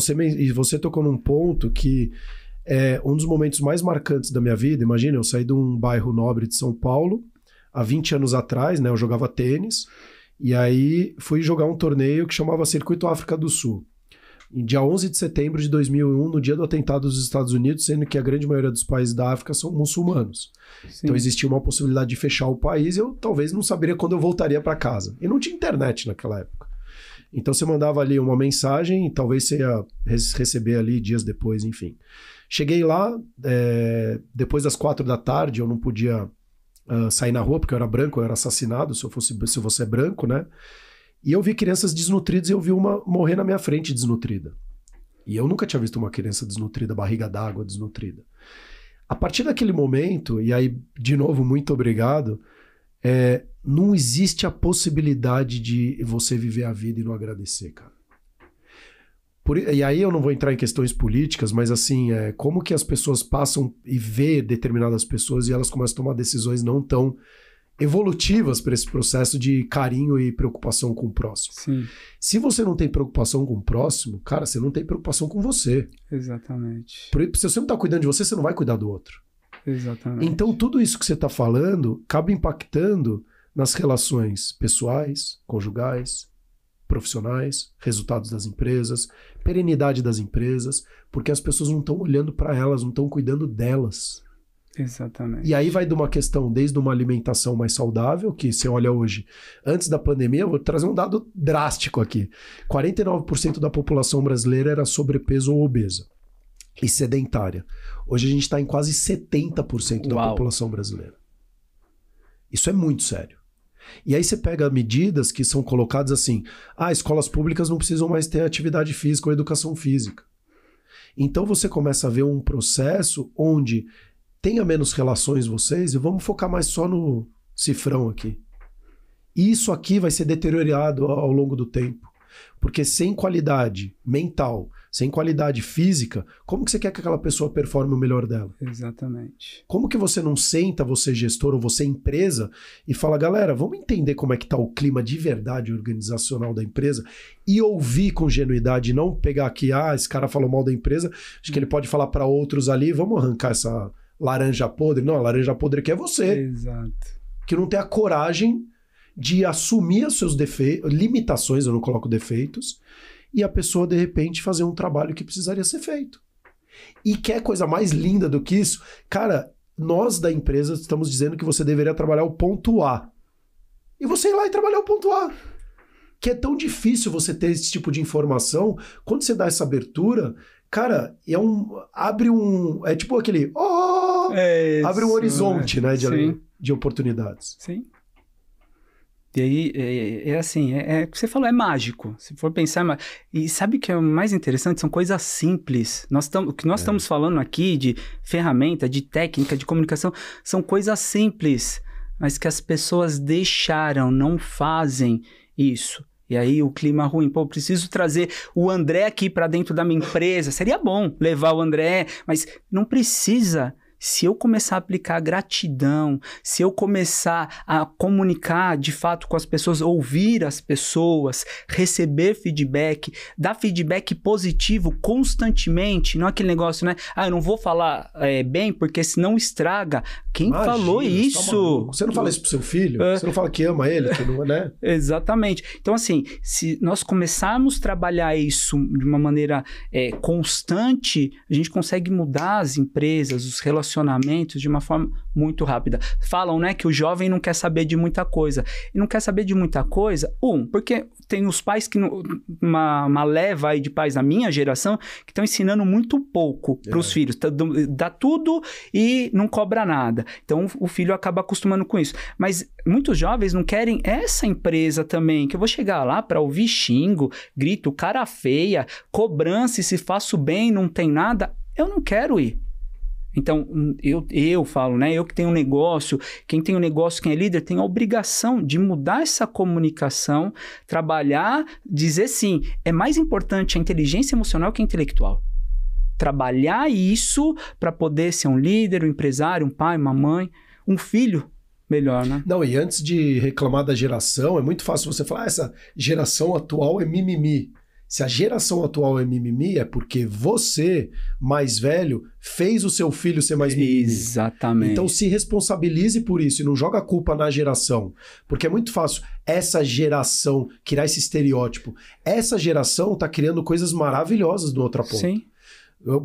você tocou num ponto que é um dos momentos mais marcantes da minha vida. Imagina, eu saí de um bairro nobre de São Paulo, há 20 anos atrás, né? Eu jogava tênis, e aí fui jogar um torneio que chamava Circuito África do Sul. Em dia 11 de setembro de 2001, no dia do atentado dos Estados Unidos, sendo que a grande maioria dos países da África são muçulmanos. Sim. Então existia uma possibilidade de fechar o país e eu talvez não saberia quando eu voltaria para casa. E não tinha internet naquela época. Então você mandava ali uma mensagem e talvez você ia receber ali dias depois, enfim. Cheguei lá, depois das 4 da tarde, eu não podia sair na rua, porque eu era branco, eu era assassinado, se você é branco, né? E eu vi crianças desnutridas e eu vi uma morrer na minha frente desnutrida. E eu nunca tinha visto uma criança desnutrida, barriga d'água desnutrida. A partir daquele momento, e aí, de novo, muito obrigado, não existe a possibilidade de você viver a vida e não agradecer, cara. E aí eu não vou entrar em questões políticas, mas assim, como que as pessoas passam e vê determinadas pessoas e elas começam a tomar decisões não tão evolutivas para esse processo de carinho e preocupação com o próximo. Sim. Se você não tem preocupação com o próximo, cara, você não tem preocupação com você. Exatamente. Se você não está cuidando de você, você não vai cuidar do outro. Exatamente. Então tudo isso que você está falando acaba impactando nas relações pessoais, conjugais, profissionais, resultados das empresas, perenidade das empresas, porque as pessoas não estão olhando para elas, não estão cuidando delas. Exatamente. E aí vai de uma questão, desde uma alimentação mais saudável, que você olha hoje, antes da pandemia, eu vou trazer um dado drástico aqui, 49% da população brasileira era sobrepeso ou obesa e sedentária. Hoje a gente está em quase 70% da população brasileira. Isso é muito sério. E aí você pega medidas que são colocadas assim, escolas públicas não precisam mais ter atividade física ou educação física. Então você começa a ver um processo onde tenha menos relações vocês e vamos focar mais só no cifrão aqui. Isso aqui vai ser deteriorado ao longo do tempo. Porque sem qualidade mental, sem qualidade física, como que você quer que aquela pessoa performe o melhor dela? Exatamente. Como que você não senta, você gestor ou você empresa, e fala, galera, vamos entender como é que tá o clima de verdade organizacional da empresa e ouvir com genuidade, não pegar aqui, esse cara falou mal da empresa, acho que ele pode falar para outros ali, vamos arrancar essa laranja podre. Não, a laranja podre aqui é você. Exato. Que não tem a coragem de assumir os seus defeitos, limitações, eu não coloco defeitos, e a pessoa, de repente, fazer um trabalho que precisaria ser feito. E quer coisa mais linda do que isso? Cara, nós da empresa estamos dizendo que você deveria trabalhar o ponto A. E você ir lá e trabalhar o ponto A. Que é tão difícil você ter esse tipo de informação. Quando você dá essa abertura, cara, é tipo aquele... abre um horizonte, né, de oportunidades. Sim. E aí, é assim, o que você falou, é mágico. Se for pensar... E sabe o que é o mais interessante? São coisas simples. O que nós estamos falando aqui de ferramenta, de técnica, de comunicação, são coisas simples, mas que as pessoas deixaram, não fazem isso. E aí o clima ruim, pô, preciso trazer o André aqui para dentro da minha empresa. Seria bom levar o André, mas não precisa. Se eu começar a aplicar gratidão, se eu começar a comunicar de fato com as pessoas, ouvir as pessoas, receber feedback, dar feedback positivo constantemente, não aquele negócio, né? Eu não vou falar bem porque senão estraga. Quem falou isso? Você não fala isso pro seu filho? Você não fala que ama ele, que não, né? Exatamente. Então, assim, se nós começarmos a trabalhar isso de uma maneira constante, a gente consegue mudar as empresas, os relacionamentos de uma forma muito rápida. Falam, né, que o jovem não quer saber de muita coisa. E não quer saber de muita coisa, porque tem os pais que... Uma leva aí de pais da minha geração que estão ensinando muito pouco para os filhos. Dá tudo e não cobra nada. Então, o filho acaba acostumando com isso. Mas muitos jovens não querem essa empresa também, que eu vou chegar lá para ouvir xingo, grito, cara feia, cobrança, e se faço bem, não tem nada. Eu não quero ir. Então, eu falo, né? Eu que tenho um negócio, quem tem um negócio, quem é líder, tem a obrigação de mudar essa comunicação, trabalhar, dizer sim, é mais importante a inteligência emocional que a intelectual. Trabalhar isso para poder ser um líder, um empresário, um pai, uma mãe, um filho melhor, né? Não, e antes de reclamar da geração, é muito fácil você falar, essa geração atual é mimimi. Se a geração atual é mimimi, é porque você, mais velho, fez o seu filho ser mais mimimi. Exatamente. Então se responsabilize por isso e não joga a culpa na geração. Porque é muito fácil essa geração criar esse estereótipo. Essa geração está criando coisas maravilhosas do outra ponta. Sim.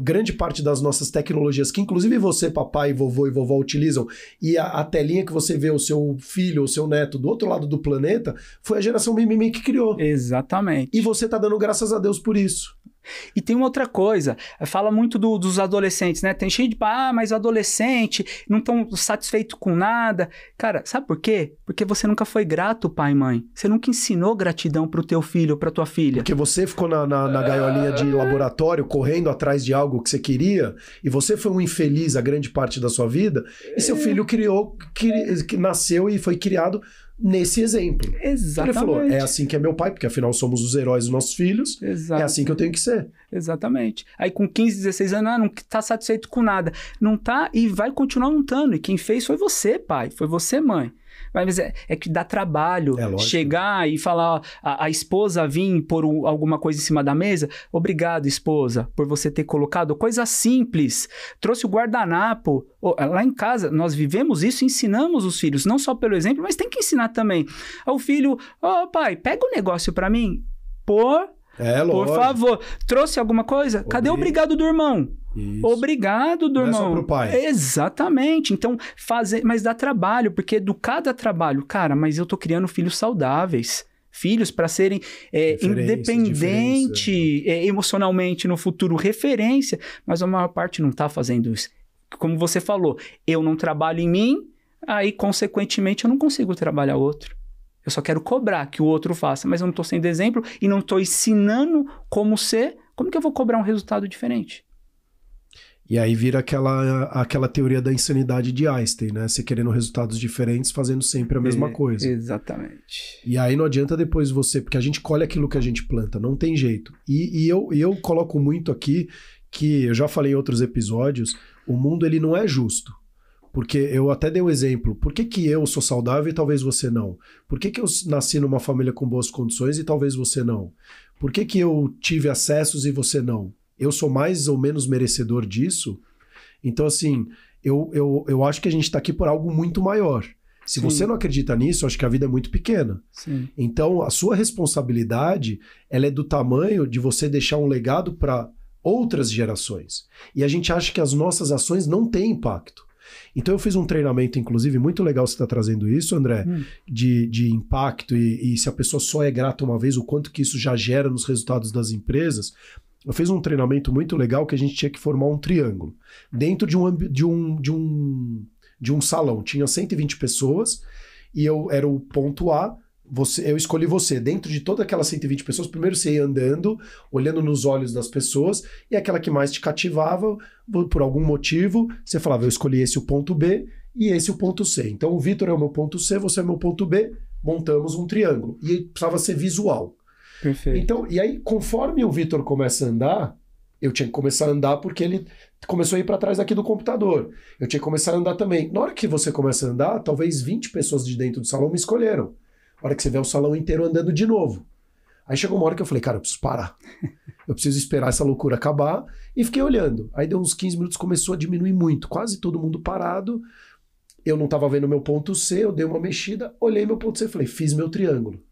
Grande parte das nossas tecnologias, que inclusive você, papai, vovô e vovó utilizam, e a telinha que você vê o seu filho ou seu neto do outro lado do planeta, foi a geração mimimi que criou. Exatamente. E você tá dando graças a Deus por isso. E tem uma outra coisa, fala muito dos adolescentes, né? Tem cheio de, mas o adolescente não estão satisfeito com nada. Cara, sabe por quê? Porque você nunca foi grato, pai e mãe. Você nunca ensinou gratidão pro teu filho ou pra tua filha. Porque você ficou na gaiolinha de laboratório, correndo atrás de algo que você queria, e você foi um infeliz a grande parte da sua vida, e seu filho que nasceu e foi criado nesse exemplo. Exatamente. Então ele falou, é assim que é meu pai, porque afinal somos os heróis dos nossos filhos, Exato. É assim que eu tenho que ser. Exatamente. Aí com 15, 16 anos, não tá satisfeito com nada. Não tá e vai continuar não estando. E quem fez foi você, pai, foi você, mãe. Mas é que dá trabalho chegar e falar, a esposa vir pôr alguma coisa em cima da mesa. Obrigado, esposa, por você ter colocado coisa simples. Trouxe o guardanapo. Lá em casa, nós vivemos isso e ensinamos os filhos, não só pelo exemplo, mas tem que ensinar também. O filho, pai, pega o negócio pra mim. Por favor. Trouxe alguma coisa? Cadê o obrigado do irmão? Isso. Obrigado, do irmão. Não é só pro pai. Exatamente. Então, mas dá trabalho, porque educar dá trabalho. Cara, mas eu tô criando filhos saudáveis. Filhos para serem independentes emocionalmente no futuro, referência. Mas a maior parte não tá fazendo isso. Como você falou, eu não trabalho em mim, aí, consequentemente, eu não consigo trabalhar outro. Eu só quero cobrar que o outro faça, mas eu não tô sendo exemplo e não tô ensinando como ser. Como que eu vou cobrar um resultado diferente? E aí vira aquela teoria da insanidade de Einstein, né? Você querendo resultados diferentes, fazendo sempre a mesma coisa. Exatamente. E aí não adianta depois porque a gente colhe aquilo que a gente planta, não tem jeito. E eu coloco muito aqui, que eu já falei em outros episódios, o mundo ele não é justo. Porque eu até dei o exemplo, por que eu sou saudável e talvez você não? Por que eu nasci numa família com boas condições e talvez você não? Por que eu tive acessos e você não? Eu sou mais ou menos merecedor disso? Então, assim, eu acho que a gente está aqui por algo muito maior. Se você não acredita nisso, eu acho que a vida é muito pequena. Sim. Então, a sua responsabilidade, ela é do tamanho de você deixar um legado para outras gerações. E a gente acha que as nossas ações não têm impacto. Então eu fiz um treinamento, inclusive, muito legal você estar trazendo isso, André, de impacto e se a pessoa só é grata uma vez, o quanto que isso já gera nos resultados das empresas. Eu fiz um treinamento muito legal que a gente tinha que formar um triângulo. Dentro de um salão, tinha 120 pessoas e eu era o ponto A, eu escolhi você. Dentro de todas aquelas 120 pessoas, primeiro você ia andando, olhando nos olhos das pessoas, e aquela que mais te cativava, por algum motivo, você falava, eu escolhi esse o ponto B e esse o ponto C. Então o Vitor é o meu ponto C, você é o meu ponto B, montamos um triângulo. E precisava ser visual. Perfeito. Então, e aí, conforme o Vitor começa a andar, eu tinha que começar a andar porque ele começou a ir para trás daqui do computador. Eu tinha que começar a andar também. Na hora que você começa a andar, talvez 20 pessoas de dentro do salão me escolheram. Na hora que você vê o salão inteiro andando de novo. Aí chegou uma hora que eu falei, cara, eu preciso parar. Eu preciso esperar essa loucura acabar. E fiquei olhando. Aí deu uns 15 minutos, começou a diminuir muito. Quase todo mundo parado. Eu não estava vendo meu ponto C, eu dei uma mexida, olhei meu ponto C e falei, fiz meu triângulo.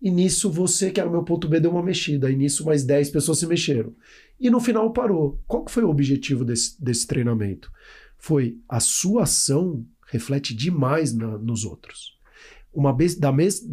E nisso você, que era o meu ponto B, deu uma mexida. E nisso mais 10 pessoas se mexeram. E no final parou. Qual que foi o objetivo desse treinamento? Foi a sua ação reflete demais nos outros.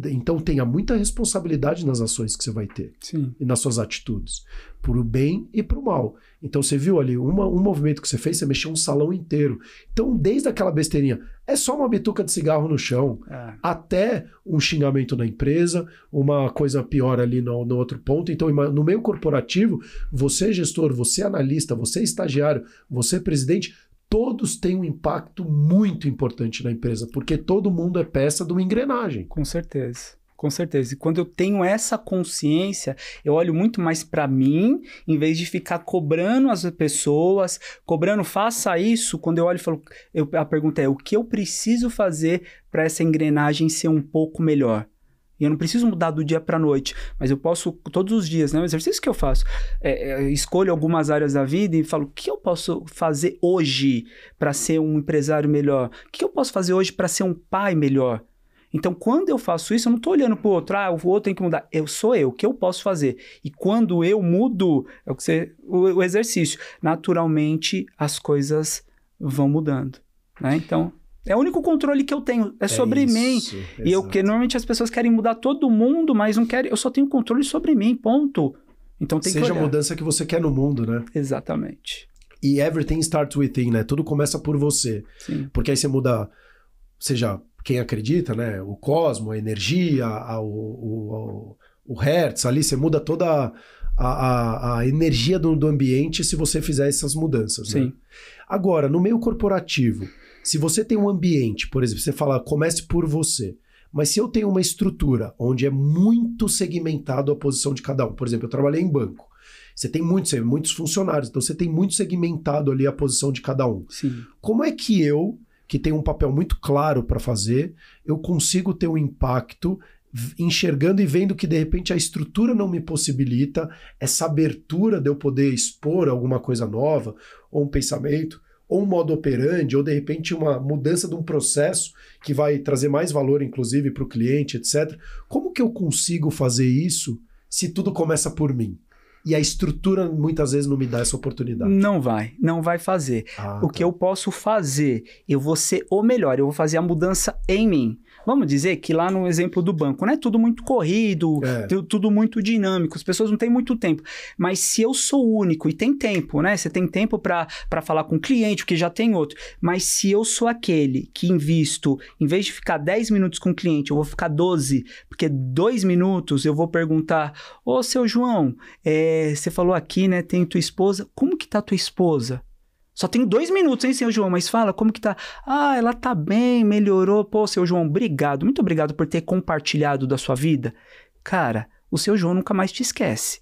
Então tenha muita responsabilidade nas ações que você vai ter. Sim. E nas suas atitudes. Pro bem e pro mal. Então você viu ali, um movimento que você fez, você mexeu um salão inteiro. Então desde aquela besteirinha, é só uma bituca de cigarro no chão, até um xingamento na empresa, uma coisa pior ali no outro ponto. Então no meio corporativo, você gestor, você analista, você estagiário, você presidente, todos têm um impacto muito importante na empresa, porque todo mundo é peça de uma engrenagem. Com certeza. Com certeza. E quando eu tenho essa consciência, eu olho muito mais para mim, em vez de ficar cobrando as pessoas, cobrando, faça isso. Quando eu olho e falo, a pergunta é, o que eu preciso fazer para essa engrenagem ser um pouco melhor? E eu não preciso mudar do dia para a noite, mas eu posso, todos os dias, né? O exercício que eu faço, escolho algumas áreas da vida e falo, o que eu posso fazer hoje para ser um empresário melhor? O que eu posso fazer hoje para ser um pai melhor? Então, quando eu faço isso, eu não estou olhando para o outro, o outro tem que mudar. Sou eu, o que eu posso fazer? E quando eu mudo, o exercício, naturalmente as coisas vão mudando, né? Então, é o único controle que eu tenho, é sobre mim. E normalmente as pessoas querem mudar todo mundo, mas não querem, eu só tenho controle sobre mim, ponto. Então tem que olhar. Seja a mudança que você quer no mundo, né? Exatamente. E everything starts within, né? Tudo começa por você. Sim. Porque aí você muda, seja quem acredita, né? O cosmo, a energia, o hertz, ali você muda toda a energia do ambiente se você fizer essas mudanças. Sim. Né? Agora, no meio corporativo, se você tem um ambiente, por exemplo, você fala, comece por você. Mas se eu tenho uma estrutura onde é muito segmentado a posição de cada um, por exemplo, eu trabalhei em banco, você tem muitos funcionários, então você tem muito segmentado ali a posição de cada um. Sim. Como é que eu, que tenho um papel muito claro para fazer, eu consigo ter um impacto enxergando e vendo que de repente a estrutura não me possibilita essa abertura de eu poder expor alguma coisa nova, ou um pensamento, ou um modo operandi, ou de repente uma mudança de um processo que vai trazer mais valor, inclusive, para o cliente, etc. Como que eu consigo fazer isso se tudo começa por mim? E a estrutura muitas vezes não me dá essa oportunidade. Não vai fazer. O que eu posso fazer, eu vou ser o melhor, eu vou fazer a mudança em mim. Vamos dizer que lá no exemplo do banco, não é tudo muito corrido, tudo muito dinâmico, as pessoas não têm muito tempo. Mas se eu sou único, e tem tempo, né? Você tem tempo para falar com o cliente, porque já tem outro. Mas se eu sou aquele que invisto, em vez de ficar 10 minutos com o cliente, eu vou ficar 12, porque 2 minutos eu vou perguntar, ô, seu João, você falou aqui, né, tem tua esposa, como que tá tua esposa? Só tenho 2 minutos, hein, seu João? Mas fala, como que tá? Ah, ela tá bem, melhorou. Pô, seu João, obrigado. Muito obrigado por ter compartilhado da sua vida. Cara, o seu João nunca mais te esquece.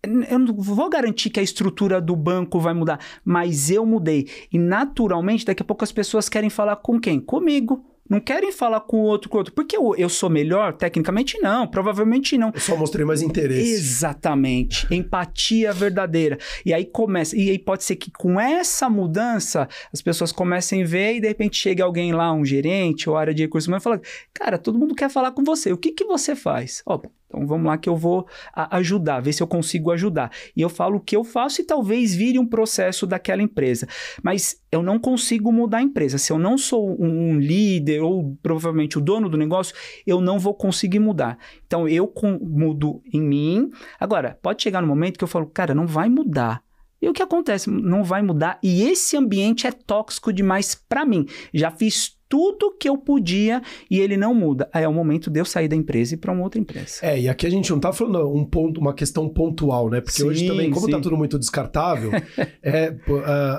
Eu não vou garantir que a estrutura do banco vai mudar, mas eu mudei. E naturalmente, daqui a pouco as pessoas querem falar com quem? Comigo. Não querem falar com o outro. Porque eu sou melhor? Tecnicamente não, provavelmente não. Eu só mostrei mais interesse. Exatamente. Empatia verdadeira. E aí começa. E aí pode ser que com essa mudança as pessoas comecem a ver e de repente chega alguém lá, um gerente ou área de recursos humanos e fala, cara, todo mundo quer falar com você. O que você faz? Então vamos lá que eu vou ajudar, ver se eu consigo ajudar. E eu falo o que eu faço e talvez vire um processo daquela empresa. Mas eu não consigo mudar a empresa. Se eu não sou um líder ou provavelmente o dono do negócio, eu não vou conseguir mudar. Então eu mudo em mim. Agora, pode chegar no momento que eu falo, cara, não vai mudar. E o que acontece? Não vai mudar e esse ambiente é tóxico demais para mim. Já fiz tudo que eu podia e ele não muda. Aí é o momento de eu sair da empresa e ir para uma outra empresa. E aqui a gente não tá falando uma questão pontual, né? Porque hoje também, como tá tudo muito descartável,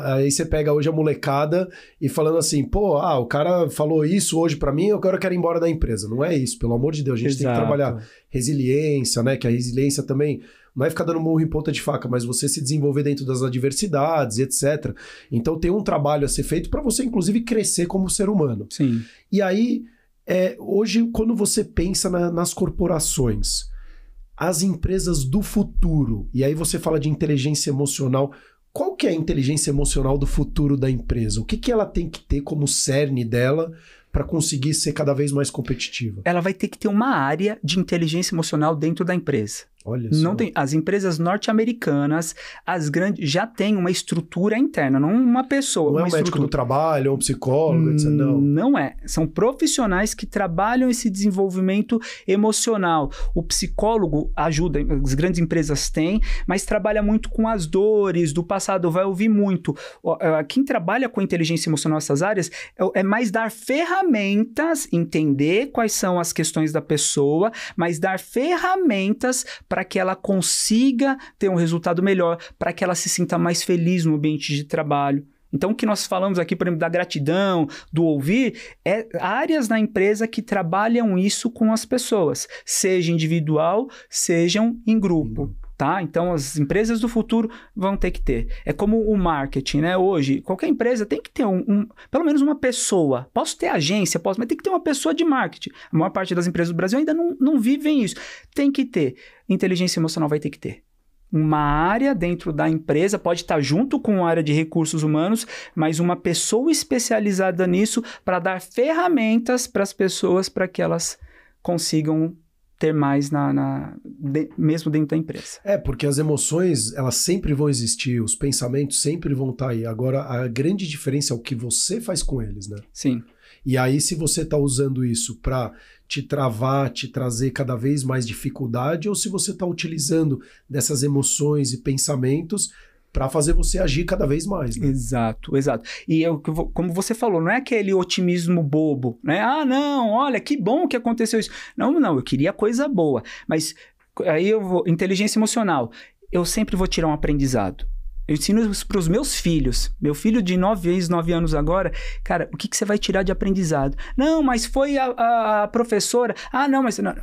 aí você pega hoje a molecada e falando assim, pô, o cara falou isso hoje pra mim, agora eu quero ir embora da empresa. Não é isso, pelo amor de Deus. A gente tem que trabalhar resiliência, né? Que a resiliência também não é ficar dando murro em ponta de faca, mas você se desenvolver dentro das adversidades, etc. Então tem um trabalho a ser feito para você, inclusive, crescer como ser humano. Sim. E aí, hoje, quando você pensa nas corporações, as empresas do futuro, e aí você fala de inteligência emocional, qual que é a inteligência emocional do futuro da empresa? O que ela tem que ter como cerne dela para conseguir ser cada vez mais competitiva? Ela vai ter que ter uma área de inteligência emocional dentro da empresa. Olha só. As empresas norte-americanas, as grandes, já têm uma estrutura interna, não uma pessoa. Não é um médico do trabalho, um psicólogo, etc. Não é. São profissionais que trabalham esse desenvolvimento emocional. O psicólogo ajuda, as grandes empresas têm, mas trabalha muito com as dores do passado, vai ouvir muito. Quem trabalha com inteligência emocional nessas áreas é mais dar ferramentas, entender quais são as questões da pessoa, mas dar ferramentas para que ela consiga ter um resultado melhor, para que ela se sinta mais feliz no ambiente de trabalho. Então, o que nós falamos aqui, por exemplo, da gratidão, do ouvir, é áreas na empresa que trabalham isso com as pessoas, seja individual, sejam em grupo. Tá? Então, as empresas do futuro vão ter que ter. É como o marketing, né? Hoje, qualquer empresa tem que ter pelo menos uma pessoa. Posso ter agência, mas tem que ter uma pessoa de marketing. A maior parte das empresas do Brasil ainda não vivem isso. Tem que ter. Inteligência emocional vai ter que ter. Uma área dentro da empresa, pode estar junto com a área de recursos humanos, mas uma pessoa especializada nisso para dar ferramentas para as pessoas para que elas consigam ter mais mesmo dentro da empresa. Porque as emoções, elas sempre vão existir, os pensamentos sempre vão estar aí. Agora, a grande diferença é o que você faz com eles, né? Sim. E aí, se você está usando isso para te travar, te trazer cada vez mais dificuldade, ou se você está utilizando dessas emoções e pensamentos para fazer você agir cada vez mais, né? Exato. E como você falou, não é aquele otimismo bobo, né? Não, olha, que bom que aconteceu isso. Não, eu queria coisa boa. Mas aí inteligência emocional, eu sempre vou tirar um aprendizado. Eu ensino isso para os meus filhos. Meu filho de 9 anos agora, cara, o que você vai tirar de aprendizado? Não, mas foi a professora. Não, mas... Não.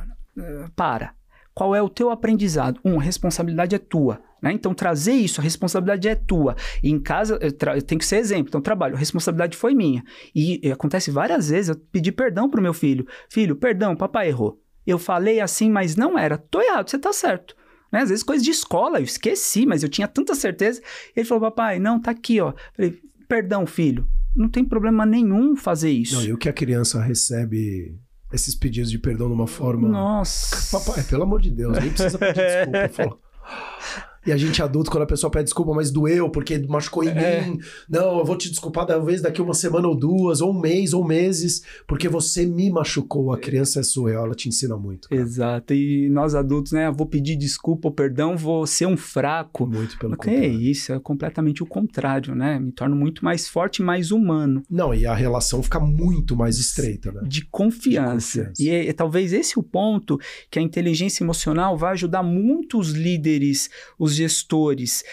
Para. Qual é o teu aprendizado? A responsabilidade é tua. Né? Então, trazer isso, a responsabilidade é tua. E em casa, tem que ser exemplo. Então, trabalho, a responsabilidade foi minha. E acontece várias vezes, eu pedi perdão pro meu filho. Filho, perdão, papai errou. Eu falei assim, mas não era. Tô errado, você tá certo. Né? Às vezes, coisa de escola, eu esqueci, mas eu tinha tanta certeza. Ele falou, papai, não, tá aqui, ó. Falei, perdão, filho. Não tem problema nenhum fazer isso. Não, e o que a criança recebe... esses pedidos de perdão de uma forma... Nossa! Papai, pelo amor de Deus, nem precisa pedir desculpa. Eu falo... E a gente adulto, quando a pessoa pede desculpa, mas doeu porque machucou em mim. Não, eu vou te desculpar talvez daqui uma semana ou duas, ou um mês, ou meses, porque você me machucou. A criança é surreal, ela te ensina muito. Cara. Exato. E nós adultos, né? Vou pedir desculpa ou perdão, vou ser um fraco. Muito pelo contrário. É isso, é completamente o contrário, né? Me torno muito mais forte e mais humano. Não, e a relação fica muito mais estreita, né? De confiança. E talvez esse é o ponto que a inteligência emocional vai ajudar muitos líderes, os gestores,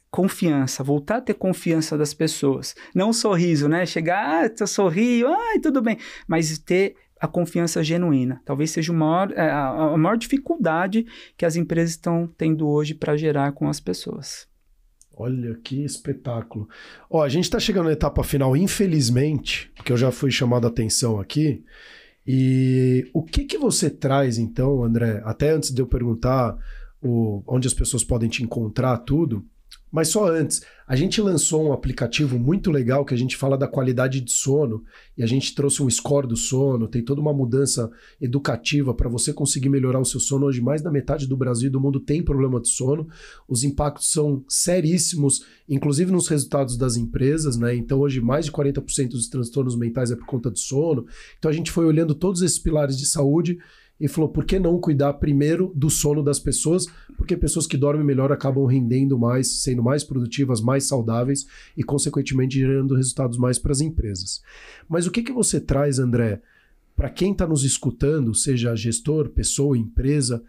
confiança, voltar a ter confiança das pessoas. Não um sorriso, né? Chegar, sorrio, tudo bem. Mas ter a confiança genuína. Talvez seja a maior dificuldade que as empresas estão tendo hoje para gerar com as pessoas. Olha que espetáculo. A gente está chegando na etapa final, infelizmente, porque eu já fui chamado a atenção aqui. E o que você traz, então, André? Até antes de eu perguntar onde as pessoas podem te encontrar, tudo. Mas só antes, a gente lançou um aplicativo muito legal que a gente fala da qualidade de sono e a gente trouxe um score do sono, tem toda uma mudança educativa para você conseguir melhorar o seu sono. Hoje mais da metade do Brasil e do mundo tem problema de sono, os impactos são seríssimos, inclusive nos resultados das empresas, né? Então hoje mais de 40% dos transtornos mentais é por conta de sono. Então a gente foi olhando todos esses pilares de saúde e falou, por que não cuidar primeiro do sono das pessoas? Porque pessoas que dormem melhor acabam rendendo mais, sendo mais produtivas, mais saudáveis e, consequentemente, gerando resultados mais para as empresas. Mas o que você traz, André, para quem está nos escutando, seja gestor, pessoa, empresa,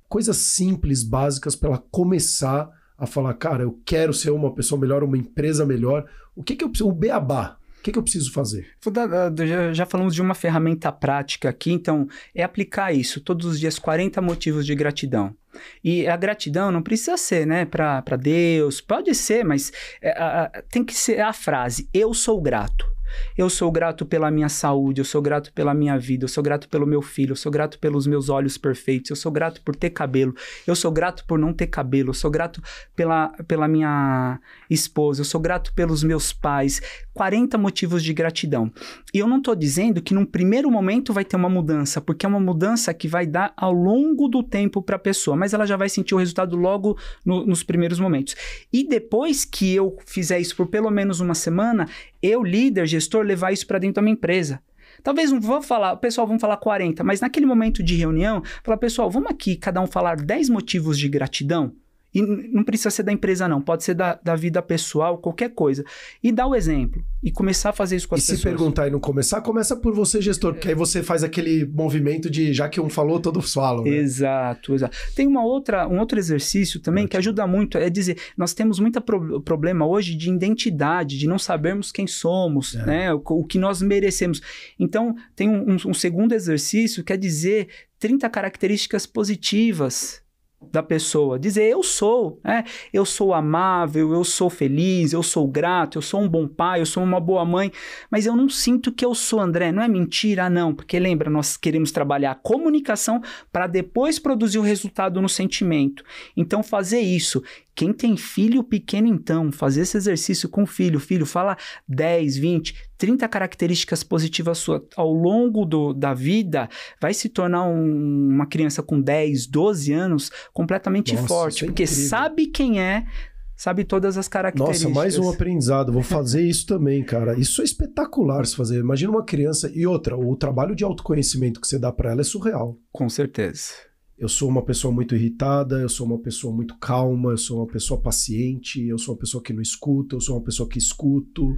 coisas simples, básicas para ela começar a falar, cara, eu quero ser uma pessoa melhor, uma empresa melhor. O que eu preciso? O beabá. O que eu preciso fazer? Já falamos de uma ferramenta prática aqui, então é aplicar isso todos os dias, 40 motivos de gratidão. E a gratidão não precisa ser, né, para Deus, pode ser, mas tem que ser a frase, eu sou grato. Eu sou grato pela minha saúde, eu sou grato pela minha vida, eu sou grato pelo meu filho, eu sou grato pelos meus olhos perfeitos, eu sou grato por ter cabelo, eu sou grato por não ter cabelo, eu sou grato pela minha esposa, eu sou grato pelos meus pais. 40 motivos de gratidão. E eu não estou dizendo que num primeiro momento vai ter uma mudança, porque é uma mudança que vai dar ao longo do tempo para a pessoa, mas ela já vai sentir o resultado logo nos primeiros momentos. E depois que eu fizer isso por pelo menos uma semana, eu, líder, gestor, levar isso para dentro da minha empresa. Talvez não vou falar, pessoal, vamos falar 40, mas naquele momento de reunião, falar, pessoal, vamos aqui cada um falar 10 motivos de gratidão? E não precisa ser da empresa, não. Pode ser da vida pessoal, qualquer coisa. E dar o exemplo. E começar a fazer isso com as pessoas. E se perguntar e não começar, começa por você, gestor. Porque aí você faz aquele movimento de já que um falou, todos falam. Né? Exato. Tem um outro exercício também que ajuda muito. É dizer, nós temos muito problema hoje de identidade, de não sabermos quem somos, né? O que nós merecemos. Então, tem um segundo exercício que é dizer 30 características positivas da pessoa, dizer eu sou amável, eu sou feliz, eu sou grato, eu sou um bom pai, eu sou uma boa mãe, mas eu não sinto que eu sou, André, não é mentira, não, porque lembra, nós queremos trabalhar a comunicação para depois produzir o resultado no sentimento, então fazer isso. Quem tem filho pequeno, então, fazer esse exercício com o filho, fala 10, 20, 30 características positivas suas ao longo da vida, vai se tornar uma criança com 10, 12 anos completamente forte, porque sabe quem é, sabe todas as características. Nossa, mais um aprendizado, vou fazer isso também, cara. Isso é espetacular se fazer. Imagina uma criança, e outra, o trabalho de autoconhecimento que você dá para ela é surreal. Com certeza. Eu sou uma pessoa muito irritada, eu sou uma pessoa muito calma, eu sou uma pessoa paciente, eu sou uma pessoa que não escuta, eu sou uma pessoa que escuto.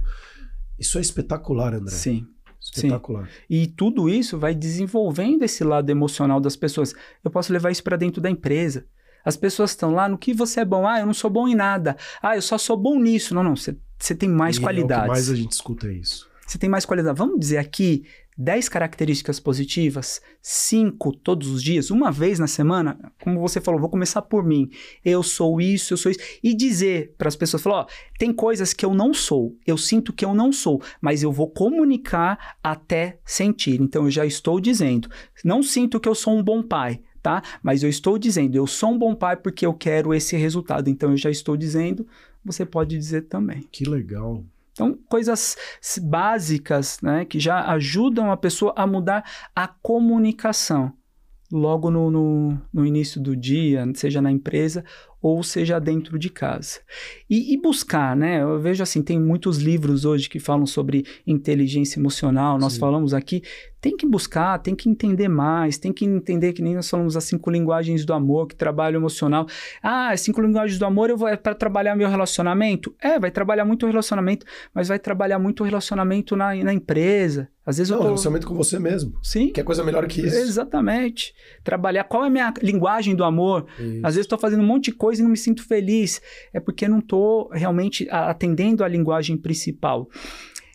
Isso é espetacular, André. Sim. Espetacular. Sim. E tudo isso vai desenvolvendo esse lado emocional das pessoas. Eu posso levar isso para dentro da empresa. As pessoas estão lá, no que você é bom? Eu não sou bom em nada. Eu só sou bom nisso. Não, você tem mais qualidades. O que mais a gente escuta é isso. Você tem mais qualidade. Vamos dizer aqui 10 características positivas, 5 todos os dias, uma vez na semana, como você falou, vou começar por mim. Eu sou isso. E dizer para as pessoas, falar, tem coisas que eu não sou, eu sinto que eu não sou, mas eu vou comunicar até sentir. Então eu já estou dizendo, não sinto que eu sou um bom pai, tá? Mas eu estou dizendo, eu sou um bom pai porque eu quero esse resultado. Então eu já estou dizendo, você pode dizer também. Que legal. Então, coisas básicas, né, que já ajudam a pessoa a mudar a comunicação logo no início do dia, seja na empresa ou seja dentro de casa. E buscar, né? Eu vejo assim, tem muitos livros hoje que falam sobre inteligência emocional, nós falamos aqui, tem que buscar, tem que entender mais, tem que entender que nem nós falamos as 5 linguagens do amor, que trabalho emocional. As 5 linguagens do amor é para trabalhar meu relacionamento? Vai trabalhar muito o relacionamento, mas vai trabalhar muito o relacionamento na empresa. Às vezes relacionamento com você mesmo. Sim. Que é coisa melhor que isso. Exatamente. Trabalhar qual é a minha linguagem do amor. Isso. Às vezes estou fazendo um monte de coisa e não me sinto feliz. É porque não estou realmente atendendo a linguagem principal.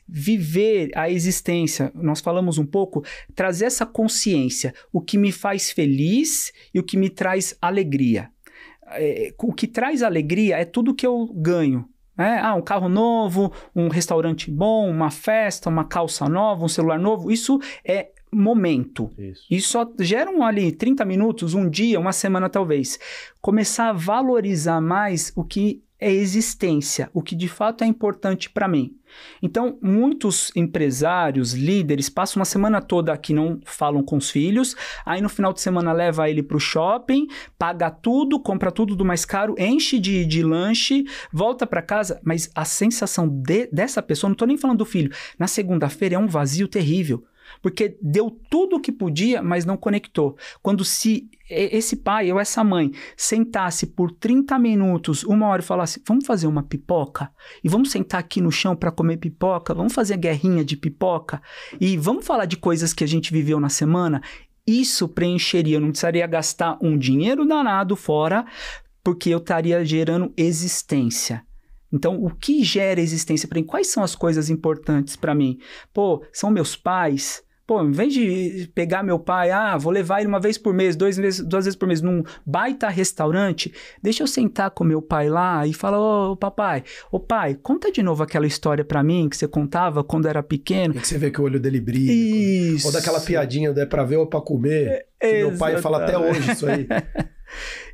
Viver a existência, nós falamos um pouco, trazer essa consciência, o que me faz feliz e o que me traz alegria. O que traz alegria é tudo que eu ganho. Um carro novo, um restaurante bom, uma festa, uma calça nova, um celular novo, isso é momento. E só geram ali 30 minutos, um dia, uma semana talvez. Começar a valorizar mais o que é existência, o que de fato é importante para mim. Então, muitos empresários, líderes, passam uma semana toda aqui, não falam com os filhos, aí no final de semana leva ele para o shopping, paga tudo, compra tudo do mais caro, enche de lanche, volta para casa, mas a sensação dessa pessoa, não estou nem falando do filho, na segunda-feira é um vazio terrível. Porque deu tudo o que podia, mas não conectou. Quando se esse pai ou essa mãe sentasse por 30 minutos, 1 hora e falasse, vamos fazer uma pipoca? E vamos sentar aqui no chão para comer pipoca? Vamos fazer guerrinha de pipoca? E vamos falar de coisas que a gente viveu na semana? Isso preencheria, eu não precisaria gastar um dinheiro danado fora, porque eu estaria gerando existência. Então, o que gera existência para mim? Quais são as coisas importantes para mim? Pô, são meus pais. Pô, em vez de pegar meu pai, vou levar ele uma vez por mês, duas vezes por mês, num baita restaurante, deixa eu sentar com meu pai lá e falar, ô pai, conta de novo aquela história pra mim que você contava quando era pequeno. E que você vê que o olho dele brilha. Isso. Ou daquela piadinha, é pra ver ou pra comer. Que meu pai fala até hoje isso aí.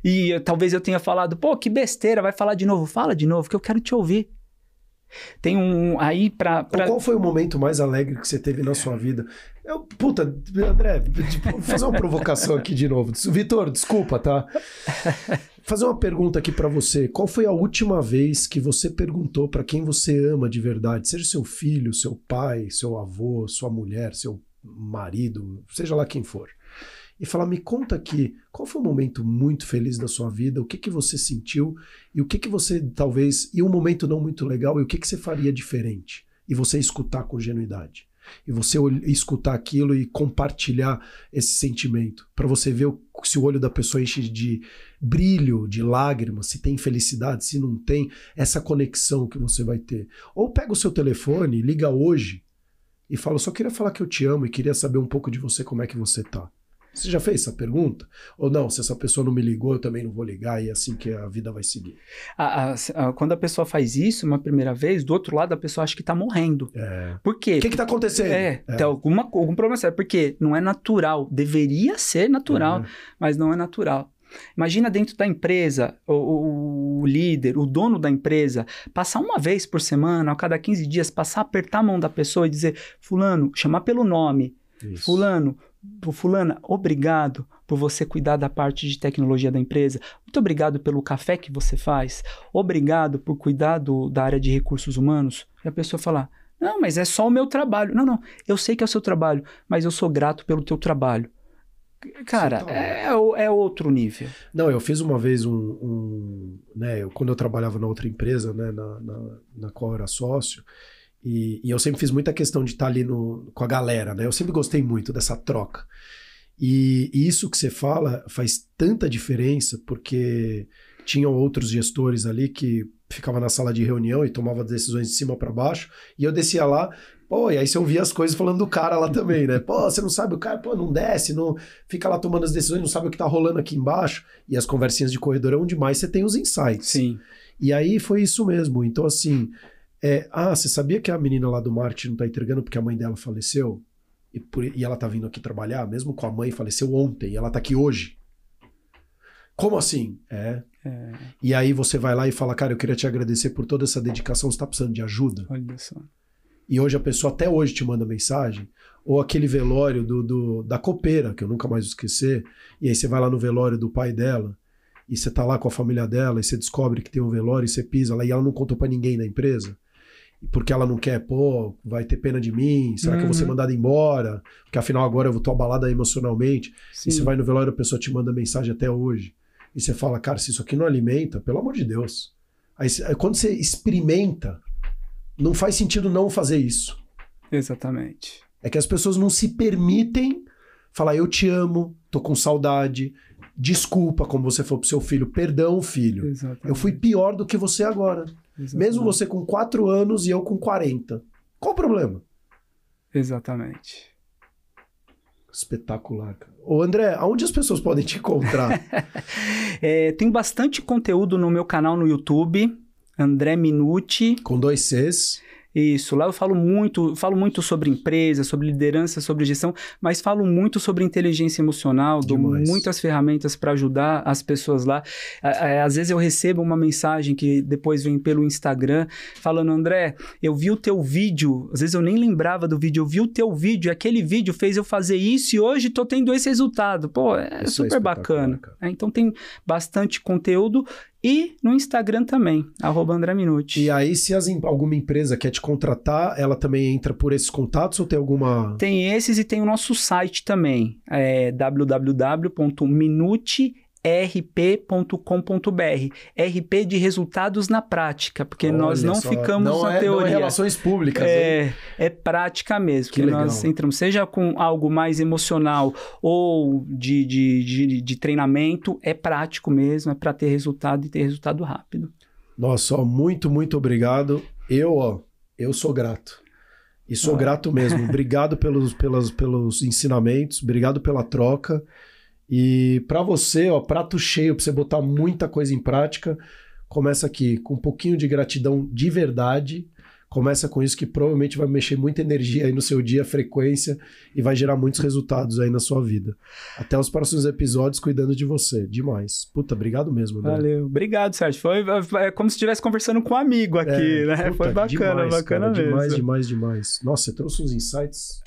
E talvez eu tenha falado, pô, que besteira, vai falar de novo. Fala de novo, que eu quero te ouvir. Tem um aí pra... Qual foi o momento mais alegre que você teve na sua vida? André, vou fazer uma provocação aqui de novo. Vitor, desculpa, tá? Fazer uma pergunta aqui pra você. Qual foi a última vez que você perguntou pra quem você ama de verdade? Seja seu filho, seu pai, seu avô, sua mulher, seu marido, seja lá quem for. E falar, me conta aqui, qual foi um momento muito feliz da sua vida, o que que você sentiu, e o que que você, talvez, e um momento não muito legal, e o que que você faria diferente? E você escutar com genuidade. E você escutar aquilo e compartilhar esse sentimento, para você ver se o olho da pessoa enche de brilho, de lágrimas, se tem felicidade, se não tem, essa conexão que você vai ter. Ou pega o seu telefone, liga hoje, e fala, só queria falar que eu te amo e queria saber um pouco de você, como é que você tá. Você já fez essa pergunta? Ou não, se essa pessoa não me ligou, eu também não vou ligar e é assim que a vida vai seguir. Quando a pessoa faz isso uma primeira vez, do outro lado a pessoa acha que tá morrendo. Por quê? O que tá acontecendo? Tem algum problema sério. Porque não é natural. Deveria ser natural, mas não é natural. Imagina dentro da empresa, o líder, o dono da empresa, passar uma vez por semana, a cada 15 dias, passar a apertar a mão da pessoa e dizer, fulano, chamar pelo nome, isso. Fulana, obrigado por você cuidar da parte de tecnologia da empresa. Muito obrigado pelo café que você faz. Obrigado por cuidar da área de recursos humanos. E a pessoa falar, não, mas é só o meu trabalho. Não, eu sei que é o seu trabalho, mas eu sou grato pelo teu trabalho. Cara, é outro nível. Não, eu fiz uma vez quando eu trabalhava na outra empresa, né, na qual eu era sócio, e eu sempre fiz muita questão de estar ali com a galera, né? Eu sempre gostei muito dessa troca. E isso que você fala faz tanta diferença, porque tinham outros gestores ali que ficavam na sala de reunião e tomavam decisões de cima para baixo, e eu descia lá, e aí você ouvia as coisas falando do cara lá também, né? Você não sabe, o cara, não desce, não fica lá tomando as decisões, não sabe o que tá rolando aqui embaixo, e as conversinhas de corredor é onde mais você tem os insights. Sim. E aí foi isso mesmo. Então, assim, você sabia que a menina lá do marketing não tá entregando porque a mãe dela faleceu? E ela tá vindo aqui trabalhar, mesmo com a mãe faleceu ontem, e ela tá aqui hoje. Como assim? E aí você vai lá e fala, cara, eu queria te agradecer por toda essa dedicação, você tá precisando de ajuda? Olha só. E hoje a pessoa até hoje te manda mensagem, ou aquele velório da copeira, que eu nunca mais vou esquecer, e aí você vai lá no velório do pai dela, e você tá lá com a família dela, e você descobre que tem um velório, e você pisa lá, e ela não contou pra ninguém na empresa, porque ela não quer, vai ter pena de mim, será que eu vou ser mandado embora? Porque afinal agora eu tô abalada emocionalmente. Sim. E você vai no velório, a pessoa te manda mensagem até hoje. E você fala, cara, se isso aqui não alimenta, pelo amor de Deus. Aí quando você experimenta, não faz sentido não fazer isso. Exatamente. É que as pessoas não se permitem falar, eu te amo, tô com saudade, desculpa, como você falou pro seu filho, perdão, filho. Exatamente. Eu fui pior do que você agora. Exatamente. Mesmo você com 4 anos e eu com 40. Qual o problema? Exatamente. Espetacular, cara. Ô André, aonde as pessoas podem te encontrar? Tem bastante conteúdo no meu canal no YouTube, André Minuti. Com 2 Cs. Isso, lá eu falo muito sobre empresa, sobre liderança, sobre gestão, mas falo muito sobre inteligência emocional, dou muitas ferramentas para ajudar as pessoas lá. Às vezes eu recebo uma mensagem que depois vem pelo Instagram, falando, André, eu vi o teu vídeo, às vezes eu nem lembrava do vídeo, eu vi o teu vídeo, e aquele vídeo fez eu fazer isso e hoje tô tendo esse resultado. Pô, é super bacana. Então tem bastante conteúdo. E no Instagram também, @AndréMinucci. E aí, se alguma empresa quer te contratar, ela também entra por esses contatos ou tem alguma... Tem esses e tem o nosso site também, www.minutirp.com.br. RP de resultados na prática, porque nós não ficamos na teoria. Não é relações públicas. É prática mesmo, que porque legal. Nós entramos, seja com algo mais emocional ou de treinamento, é prático mesmo, é para ter resultado e ter resultado rápido. Nossa, muito, muito obrigado. Eu sou grato. E sou grato mesmo. Obrigado pelos ensinamentos, obrigado pela troca. E para você, prato cheio, para você botar muita coisa em prática, começa aqui com um pouquinho de gratidão de verdade. Começa com isso que provavelmente vai mexer muita energia aí no seu dia, frequência, e vai gerar muitos resultados aí na sua vida. Até os próximos episódios cuidando de você. Demais. Puta, obrigado mesmo, André. Valeu. Obrigado, Sérgio. Foi como se estivesse conversando com um amigo aqui, né? Puta, Foi bacana, demais, bacana cara, mesmo. Demais. Nossa, você trouxe uns insights